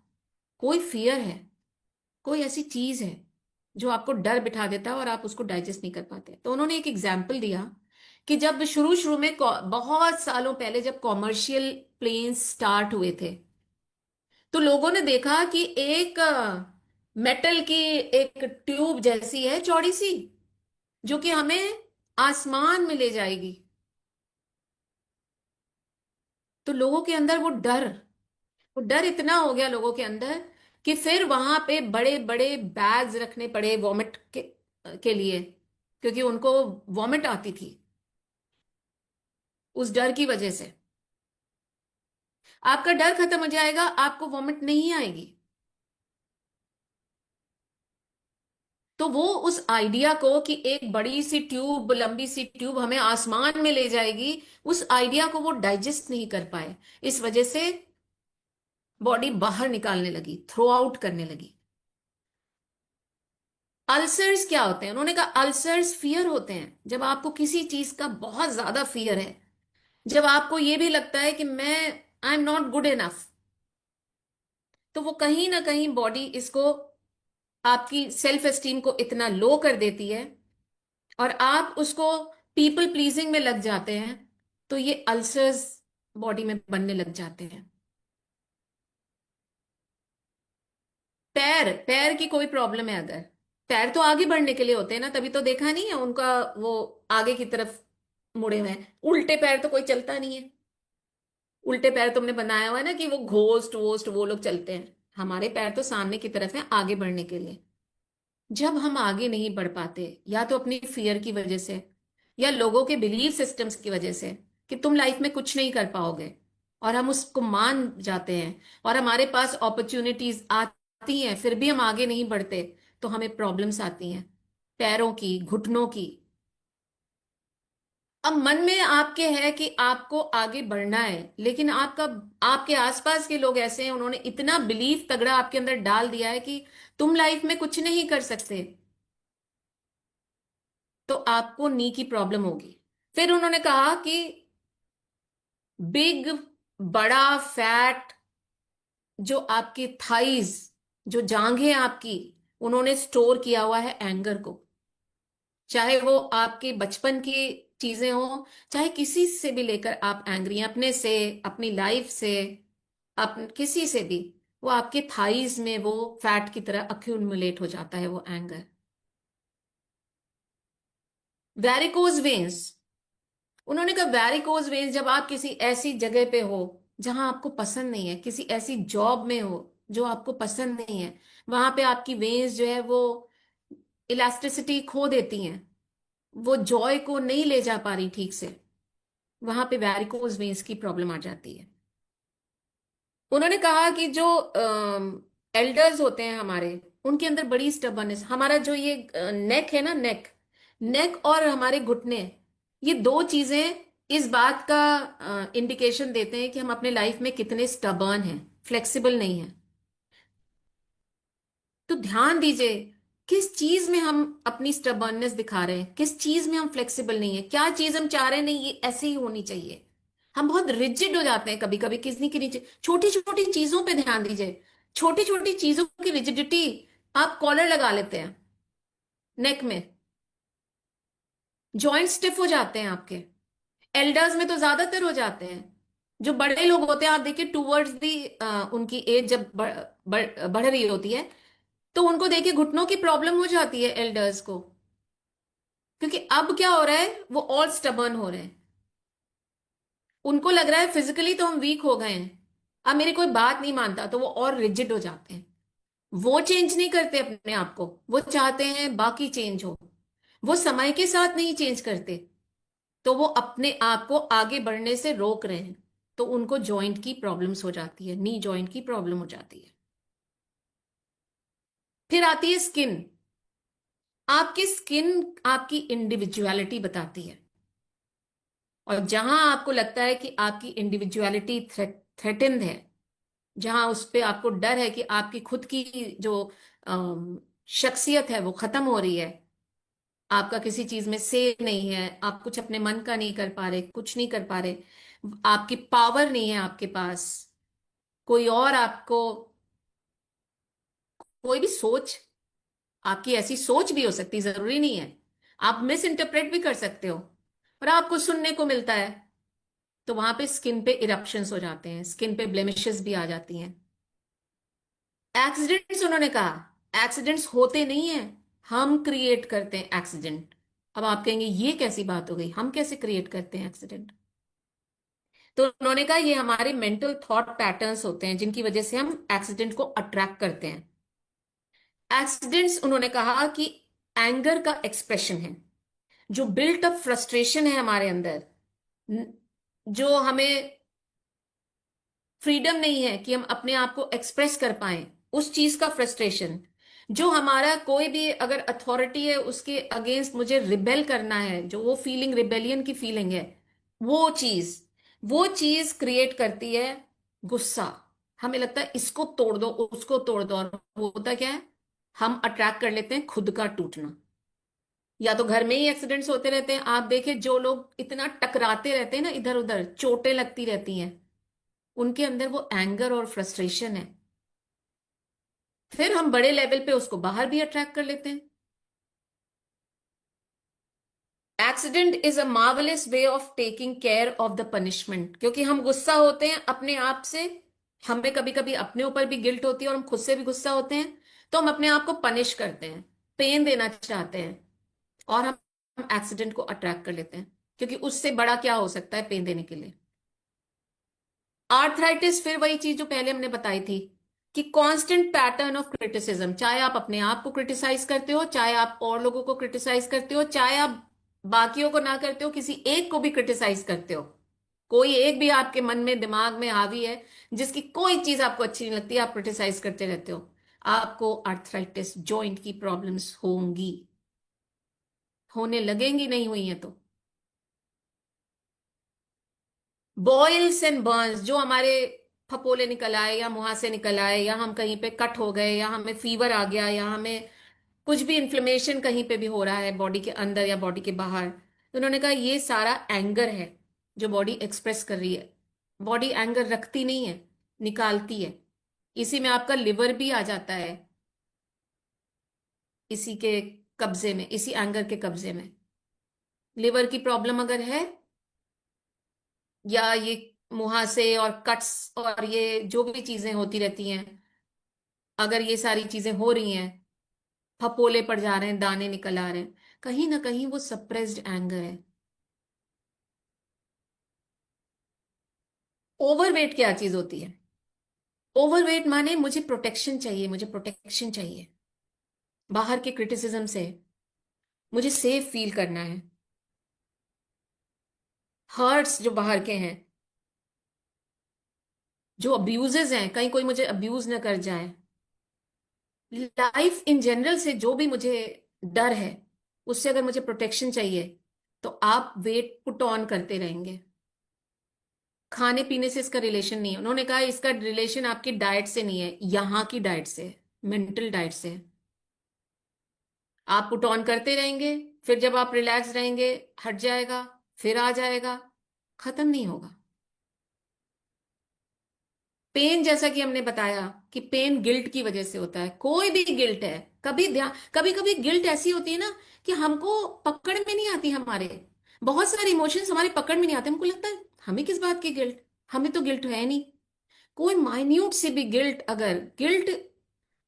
कोई फियर है, कोई ऐसी चीज है जो आपको डर बिठा देता है और आप उसको डाइजेस्ट नहीं कर पाते। तो उन्होंने एक एग्जाम्पल दिया कि जब शुरू शुरू में बहुत सालों पहले जब कॉमर्शियल प्लेन्स स्टार्ट हुए थे, तो लोगों ने देखा कि एक मेटल की एक ट्यूब जैसी है चौड़ी सी, जो कि हमें आसमान में ले जाएगी। तो लोगों के अंदर वो डर इतना हो गया लोगों के अंदर, कि फिर वहां पे बड़े बड़े बैग्स रखने पड़े वॉमिट के लिए, क्योंकि उनको वॉमिट आती थी उस डर की वजह से। आपका डर खत्म हो जाएगा, आपको वॉमिट नहीं आएगी। तो वो उस आइडिया को कि एक बड़ी सी ट्यूब, लंबी सी ट्यूब हमें आसमान में ले जाएगी, उस आइडिया को वो डाइजेस्ट नहीं कर पाए। इस वजह से बॉडी बाहर निकालने लगी, थ्रो आउट करने लगी। अल्सर्स क्या होते हैं, उन्होंने कहा अल्सर्स फियर होते हैं। जब आपको किसी चीज का बहुत ज्यादा फियर है, जब आपको यह भी लगता है कि मैं I am not good enough, तो वो कहीं ना कहीं बॉडी इसको, आपकी सेल्फ एस्टीम को इतना लो कर देती है, और आप उसको पीपल प्लीजिंग में लग जाते हैं, तो ये अल्सर्स बॉडी में बनने लग जाते हैं। पैर, पैर की कोई प्रॉब्लम है अगर, पैर तो आगे बढ़ने के लिए होते हैं ना, तभी तो देखा नहीं है उनका, वो आगे की तरफ मुड़े हुए हैं। उल्टे पैर तो कोई चलता नहीं है। उल्टे पैर तुमने बनाया हुआ है ना कि वो घोस्ट वोस्ट वो लोग चलते हैं। हमारे पैर तो सामने की तरफ है आगे बढ़ने के लिए। जब हम आगे नहीं बढ़ पाते, या तो अपनी फियर की वजह से, या लोगों के बिलीफ सिस्टम्स की वजह से कि तुम लाइफ में कुछ नहीं कर पाओगे, और हम उसको मान जाते हैं, और हमारे पास अपॉर्चुनिटीज आती हैं फिर भी हम आगे नहीं बढ़ते, तो हमें प्रॉब्लम्स आती हैं पैरों की, घुटनों की। अब मन में आपके है कि आपको आगे बढ़ना है, लेकिन आपका, आपके आसपास के लोग ऐसे हैं, उन्होंने इतना बिलीफ तगड़ा आपके अंदर डाल दिया है कि तुम लाइफ में कुछ नहीं कर सकते, तो आपको नी की प्रॉब्लम होगी। फिर उन्होंने कहा कि बिग, बड़ा फैट, जो आपकी थाइज, जो जांघें आपकी, उन्होंने स्टोर किया हुआ है एंगर को। चाहे वो आपके बचपन की चीजें हो, चाहे किसी से भी लेकर आप एंग्री हैं, अपने से, अपनी लाइफ से, किसी से भी, वो आपके थाइज में वो फैट की तरह अक्यूमुलेट हो जाता है वो एंगर। वैरिकोज वेन्स, उन्होंने कहा वैरिकोज वेन्स जब आप किसी ऐसी जगह पे हो जहां आपको पसंद नहीं है, किसी ऐसी जॉब में हो जो आपको पसंद नहीं है, वहां पे आपकी वेन्स जो है वो इलास्टिसिटी खो देती हैं, वो जॉय को नहीं ले जा पा रही ठीक से, वहां पे वैरिकोज वेन्स की प्रॉब्लम आ जाती है। उन्होंने कहा कि जो एल्डर्स होते हैं हमारे, उनके अंदर बड़ी स्टबर्नेस, हमारा जो ये नेक है ना, नेक, नेक और हमारे घुटने, ये दो चीजें इस बात का इंडिकेशन देते हैं कि हम अपने लाइफ में कितने स्टबर्न हैं, फ्लेक्सिबल नहीं हैं। तो ध्यान दीजिए, किस चीज में हम अपनी स्टबर्ननेस दिखा रहे हैं, किस चीज में हम फ्लेक्सिबल नहीं है, क्या चीज हम चाह रहे हैं नहीं ये ऐसे ही होनी चाहिए। हम बहुत रिजिड हो जाते हैं कभी कभी किसी की नीचे, छोटी छोटी चीजों पे ध्यान दीजिए, छोटी छोटी चीजों की रिजिडिटी। आप कॉलर लगा लेते हैं नेक में, जॉइंट स्टिफ हो जाते हैं आपके। एल्डर्स में तो ज्यादातर हो जाते हैं। जो बड़े लोग होते हैं आप देखिए टूवर्ड्स दी, उनकी एज जब बढ़ रही होती है, तो उनको देखिए घुटनों की प्रॉब्लम हो जाती है एल्डर्स को। क्योंकि अब क्या हो रहा है, वो और स्टबर्न हो रहे हैं। उनको लग रहा है फिजिकली तो हम वीक हो गए हैं, अब मेरी कोई बात नहीं मानता, तो वो और रिजिड हो जाते हैं। वो चेंज नहीं करते अपने आप को, वो चाहते हैं बाकी चेंज हो। वो समय के साथ नहीं चेंज करते, तो वो अपने आप को आगे बढ़ने से रोक रहे हैं। तो उनको जॉइंट की प्रॉब्लम्स हो जाती है, नी जॉइंट की प्रॉब्लम हो जाती है। फिर आती है स्किन। आपकी स्किन आपकी इंडिविजुअलिटी बताती है। और जहां आपको लगता है कि आपकी इंडिविजुअलिटी थ्रेटेंड है, जहां उस पे आपको डर है कि आपकी खुद की जो शख्सियत है वो खत्म हो रही है, आपका किसी चीज में से नहीं है, आप कुछ अपने मन का नहीं कर पा रहे, कुछ नहीं कर पा रहे, आपकी पावर नहीं है आपके पास, कोई और आपको, कोई भी सोच, आपकी ऐसी सोच भी हो सकती, जरूरी नहीं है, आप मिस इंटरप्रेट भी कर सकते हो, और आपको सुनने को मिलता है। तो वहां पे स्किन पे इरप्शंस हो जाते हैं, स्किन पे ब्लेमिशेस भी आ जाती हैं। एक्सीडेंट्स, उन्होंने कहा एक्सीडेंट्स होते नहीं हैं, हम क्रिएट करते हैं एक्सीडेंट। अब आप कहेंगे ये कैसी बात हो गई, हम कैसे क्रिएट करते हैं एक्सीडेंट? तो उन्होंने कहा ये हमारे मेंटल थॉट पैटर्न्स होते हैं जिनकी वजह से हम एक्सीडेंट को अट्रैक्ट करते हैं। एक्सीडेंट्स, उन्होंने कहा कि एंगर का एक्सप्रेशन है, जो बिल्ट अप फ्रस्ट्रेशन है हमारे अंदर, न- जो हमें फ्रीडम नहीं है कि हम अपने आप को एक्सप्रेस कर पाए, उस चीज का फ्रस्ट्रेशन। जो हमारा कोई भी अगर अथॉरिटी है उसके अगेंस्ट मुझे रिबेल करना है, जो वो फीलिंग रिबेलियन की फीलिंग है, वो चीज क्रिएट करती है गुस्सा। हमें लगता है इसको तोड़ दो, उसको तोड़ दो, और वो होता क्या है, हम अट्रैक्ट कर लेते हैं खुद का टूटना। या तो घर में ही एक्सीडेंट्स होते रहते हैं, आप देखें जो लोग इतना टकराते रहते हैं ना, इधर उधर चोटें लगती रहती हैं, उनके अंदर वो एंगर और फ्रस्ट्रेशन है। फिर हम बड़े लेवल पे उसको बाहर भी अट्रैक्ट कर लेते हैं। Accident is a marvellous way of taking care of the punishment, क्योंकि हम गुस्सा होते हैं अपने आप से, हमें कभी कभी अपने ऊपर भी गिल्ट होती है और हम खुद से भी गुस्सा होते हैं, तो हम अपने आप को पनिश करते हैं, पेन देना चाहते हैं, और हम एक्सीडेंट को अट्रैक्ट कर लेते हैं, क्योंकि उससे बड़ा क्या हो सकता है पेन देने के लिए। आर्थराइटिस, फिर वही चीज जो पहले हमने बताई थी, कि कांस्टेंट पैटर्न ऑफ क्रिटिसिज्म, चाहे आप अपने आप को क्रिटिसाइज करते हो, चाहे आप और लोगों को क्रिटिसाइज करते हो, चाहे आप बाकियों को ना करते हो, किसी एक को भी क्रिटिसाइज करते हो, कोई एक भी आपके मन में दिमाग में हावी है जिसकी कोई चीज आपको अच्छी नहीं लगती, आप क्रिटिसाइज करते रहते हो, आपको आर्थराइटिस जॉइंट की प्रॉब्लम्स होंगी, होने लगेंगी, नहीं हुई है तो। बॉयल्स एंड बर्न्स, जो हमारे फपोले निकल आए या मुहासे निकल आए, या हम कहीं पे कट हो गए, या हमें फीवर आ गया, या हमें कुछ भी इन्फ्लेमेशन कहीं पे भी हो रहा है बॉडी के अंदर या बॉडी के बाहर, तो उन्होंने कहा ये सारा एंगर है जो बॉडी एक्सप्रेस कर रही है। बॉडी एंगर रखती नहीं है, निकालती है। इसी में आपका लिवर भी आ जाता है, इसी के कब्जे में, इसी एंगर के कब्जे में। लिवर की प्रॉब्लम अगर है, या ये मुहासे और कट्स और ये जो भी चीजें होती रहती हैं, अगर ये सारी चीजें हो रही हैं, फपोले पड़ जा रहे हैं, दाने निकल आ रहे हैं, कहीं ना कहीं वो सप्रेस्ड एंगर है। ओवरवेट क्या चीज होती है? ओवरवेट माने मुझे प्रोटेक्शन चाहिए, मुझे प्रोटेक्शन चाहिए बाहर के क्रिटिसिज्म से, मुझे सेफ फील करना है। हर्ट्स जो बाहर के हैं, जो अब्यूजेस हैं, कहीं कोई मुझे अब्यूज ना कर जाए, लाइफ इन जनरल से जो भी मुझे डर है, उससे अगर मुझे प्रोटेक्शन चाहिए तो आप वेट पुट ऑन करते रहेंगे। खाने पीने से इसका रिलेशन नहीं है। उन्होंने कहा इसका रिलेशन आपकी डाइट से नहीं है, यहाँ की डाइट से है, मेंटल डाइट से है। आप पुट ऑन करते रहेंगे, फिर जब आप रिलैक्स रहेंगे हट जाएगा, फिर आ जाएगा, खत्म नहीं होगा। पेन, जैसा कि हमने बताया कि पेन गिल्ट की वजह से होता है, कोई भी गिल्ट है। कभी ध्यान, कभी कभी गिल्ट ऐसी होती है ना कि हमको पकड़ में नहीं आती हमारे, बहुत सारे इमोशंस हमारे पकड़ में नहीं आते, हमको लगता है हमें किस बात की गिल्ट, हमें तो गिल्ट है नहीं। कोई माइन्यूट से भी गिल्ट, अगर गिल्ट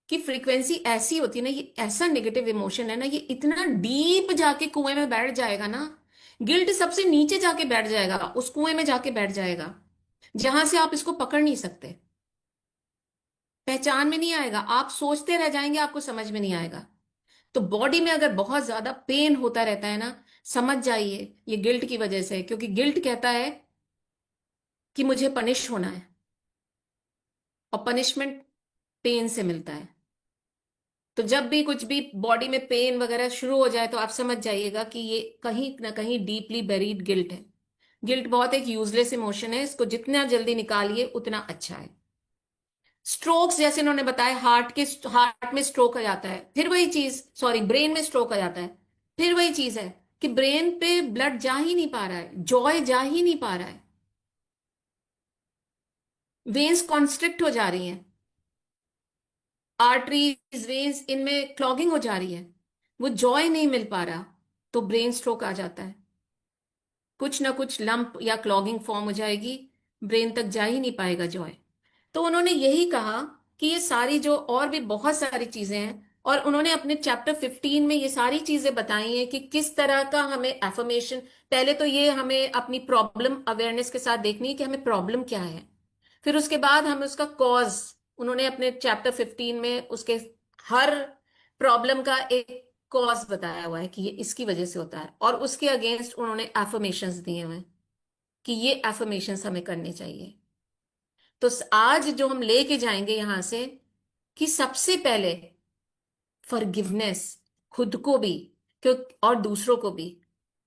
की फ्रीक्वेंसी ऐसी होती है ना, ये ऐसा नेगेटिव इमोशन है ना, ये इतना डीप जाके कुएं में बैठ जाएगा ना। गिल्ट सबसे नीचे जाके बैठ जाएगा, उस कुएं में जाके बैठ जाएगा जहां से आप इसको पकड़ नहीं सकते। पहचान में नहीं आएगा, आप सोचते रह जाएंगे, आपको समझ में नहीं आएगा। तो बॉडी में अगर बहुत ज्यादा पेन होता रहता है ना, समझ जाइए ये गिल्ट की वजह से है, क्योंकि गिल्ट कहता है कि मुझे पनिश होना है, और पनिशमेंट पेन से मिलता है। तो जब भी कुछ भी बॉडी में पेन वगैरह शुरू हो जाए तो आप समझ जाइएगा कि ये कहीं ना कहीं डीपली बेरीड गिल्ट है। गिल्ट बहुत एक यूजलेस इमोशन है, इसको जितना जल्दी निकालिए उतना अच्छा है। स्ट्रोक्स जैसे उन्होंने बताया, हार्ट में स्ट्रोक आ जाता है, फिर वही चीज, सॉरी ब्रेन में स्ट्रोक आ जाता है, फिर वही चीज है कि ब्रेन पे ब्लड जा ही नहीं पा रहा है, जॉय जा ही नहीं पा रहा है, वेन्स कॉन्स्ट्रिक्ट हो जा रही हैं, आर्टरीज वेन्स इनमें क्लॉगिंग हो जा रही है, वो जॉय नहीं मिल पा रहा, तो ब्रेन स्ट्रोक आ जाता है। कुछ ना कुछ लंप या क्लॉगिंग फॉर्म हो जाएगी, ब्रेन तक जा ही नहीं पाएगा जॉय। तो उन्होंने यही कहा कि ये सारी जो और भी बहुत सारी चीजें हैं, और उन्होंने अपने चैप्टर 15 में ये सारी चीजें बताई हैं कि किस तरह का हमें एफर्मेशन, पहले तो ये हमें अपनी प्रॉब्लम अवेयरनेस के साथ देखनी है कि हमें प्रॉब्लम क्या है, फिर उसके बाद हमें उसका कॉज, उन्होंने अपने चैप्टर 15 में उसके हर प्रॉब्लम का एक कॉज बताया हुआ है कि ये इसकी वजह से होता है, और उसके अगेंस्ट उन्होंने एफर्मेशंस दिए हुए हैं कि ये एफर्मेशंस हमें करने चाहिए। तो आज जो हम लेके जाएंगे यहां से कि सबसे पहले फॉरगिवनेस, खुद को भी, क्यों, और दूसरों को भी,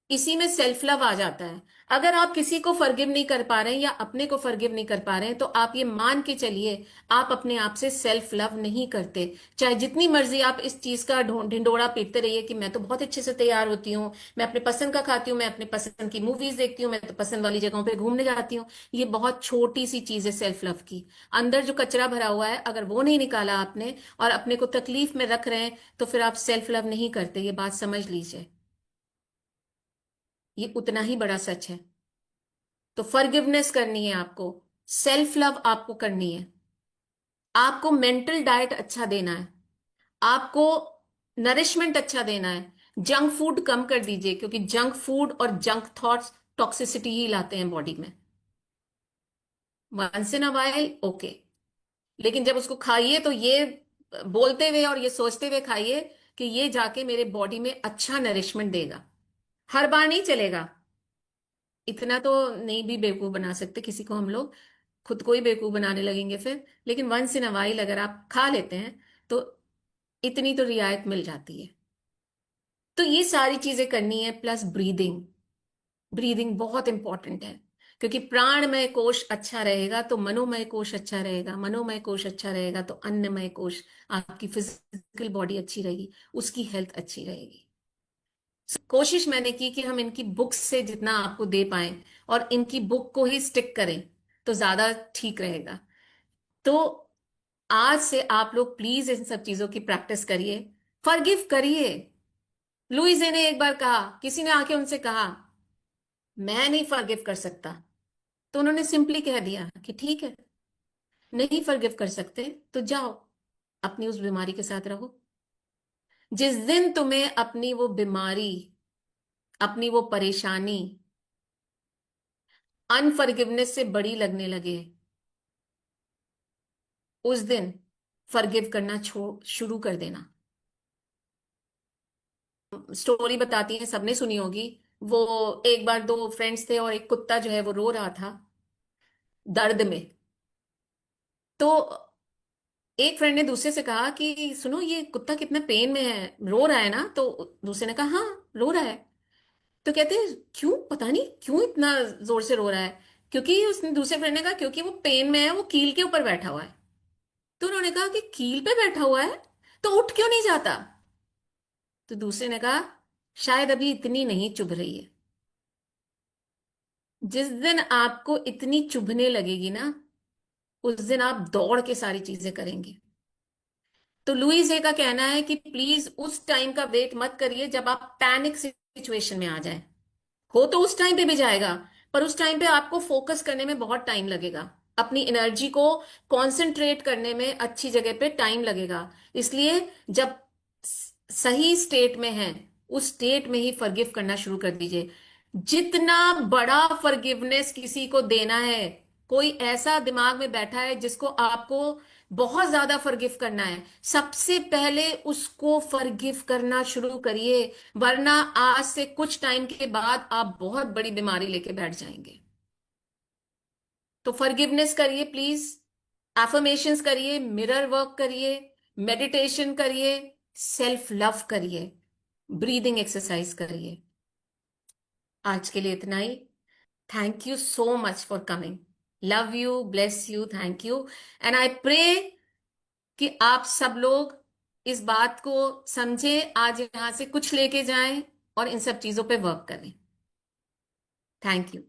इसी में सेल्फ लव आ जाता है। अगर आप किसी को फॉरगिव नहीं कर पा रहे हैं या अपने को फॉरगिव नहीं कर पा रहे हैं, तो आप ये मान के चलिए आप अपने आप से सेल्फ लव नहीं करते। चाहे जितनी मर्जी आप इस चीज का ढिंडोरा पीटते रहिए कि मैं तो बहुत अच्छे से तैयार होती हूँ, मैं अपने पसंद का खाती हूँ, मैं अपने पसंद की मूवीज देखती हूँ, मैं तो पसंद वाली जगहों पे घूमने जाती हूँ, ये बहुत छोटी सी चीज है सेल्फ लव की। अंदर जो कचरा भरा हुआ है, अगर वो नहीं निकाला आपने और अपने को तकलीफ में रख रहे हैं, तो फिर आप सेल्फ लव नहीं करते, ये बात समझ लीजिए। ये उतना ही बड़ा सच है। तो फॉरगिवनेस करनी है आपको, सेल्फ लव आपको करनी है, आपको मेंटल डाइट अच्छा देना है, आपको नरिशमेंट अच्छा देना है। जंक फूड कम कर दीजिए, क्योंकि जंक फूड और जंक थॉट्स टॉक्सिसिटी ही लाते हैं बॉडी में। Once in a while okay, लेकिन जब उसको खाइए तो ये बोलते हुए और ये सोचते हुए खाइए कि ये जाके मेरे बॉडी में अच्छा नरिशमेंट देगा। हर बार नहीं चलेगा, इतना तो नहीं भी बेवकूफ बना सकते किसी को हम लोग, खुद को ही बेवकूफ बनाने लगेंगे फिर। लेकिन वंस इन अ वाइल अगर आप खा लेते हैं तो इतनी तो रियायत मिल जाती है। तो ये सारी चीजें करनी है, प्लस ब्रीदिंग। ब्रीदिंग बहुत इंपॉर्टेंट है, क्योंकि प्राणमय कोश अच्छा रहेगा तो मनोमय कोश अच्छा रहेगा, मनोमय कोश अच्छा रहेगा तो अन्नमय कोश, आपकी फिजिकल बॉडी अच्छी रहेगी, उसकी हेल्थ अच्छी रहेगी। कोशिश मैंने की कि हम इनकी बुक्स से जितना आपको दे पाएं और इनकी बुक को ही स्टिक करें तो ज्यादा ठीक रहेगा। तो आज से आप लोग प्लीज इन सब चीजों की प्रैक्टिस करिए, फॉरगिव करिए। लुइसे ने एक बार कहा, किसी ने आके उनसे कहा मैं नहीं फॉरगिव कर सकता, तो उन्होंने सिंपली कह दिया कि ठीक है, नहीं फॉरगिव कर सकते तो जाओ अपनी उस बीमारी के साथ रहो। जिस दिन तुम्हें अपनी वो बीमारी, अपनी वो परेशानी अनफॉरगिवनेस से बड़ी लगने लगे, उस दिन फॉरगिव करना छोड़ शुरू कर देना। स्टोरी बताती हैं, सबने सुनी होगी। वो एक बार दो फ्रेंड्स थे और एक कुत्ता जो है वो रो रहा था दर्द में। तो एक फ्रेंड ने दूसरे से कहा कि सुनो, ये कुत्ता कितना पेन में है, रो रहा है ना? तो दूसरे ने कहा हाँ रो रहा है। तो कहते हैं क्यों, पता नहीं क्यों इतना जोर से रो रहा है। क्योंकि उसने, दूसरे फ्रेंड ने कहा क्योंकि वो पेन में है, वो कील के ऊपर बैठा हुआ है। तो उन्होंने कहा कि कील पे बैठा हुआ है तो उठ क्यों नहीं जाता? तो दूसरे ने कहा शायद अभी इतनी नहीं चुभ रही है। जिस दिन आपको इतनी चुभने लगेगी ना, उस दिन आप दौड़ के सारी चीजें करेंगे। तो लुइस ए का कहना है कि प्लीज उस टाइम का वेट मत करिए जब आप पैनिक सिचुएशन में आ जाए। हो तो उस टाइम पे भी जाएगा, पर उस टाइम पे आपको फोकस करने में बहुत टाइम लगेगा, अपनी एनर्जी को कंसंट्रेट करने में अच्छी जगह पे टाइम लगेगा। इसलिए जब सही स्टेट में है, उस स्टेट में ही फॉरगिव करना शुरू कर दीजिए। जितना बड़ा फॉरगिवनेस किसी को देना है, कोई ऐसा दिमाग में बैठा है जिसको आपको बहुत ज्यादा फॉरगिव करना है, सबसे पहले उसको फॉरगिव करना शुरू करिए। वरना आज से कुछ टाइम के बाद आप बहुत बड़ी बीमारी लेके बैठ जाएंगे। तो फॉरगिवनेस करिए प्लीज, एफर्मेशंस करिए, मिरर वर्क करिए, मेडिटेशन करिए, सेल्फ लव करिए, ब्रीदिंग एक्सरसाइज करिए। आज के लिए इतना ही। Thank you so much for coming. Love you, bless you, thank you. And I pray कि आप सब लोग इस बात को समझें, आज यहां से कुछ लेके जाएं और इन सब चीजों पे वर्क करें। Thank you.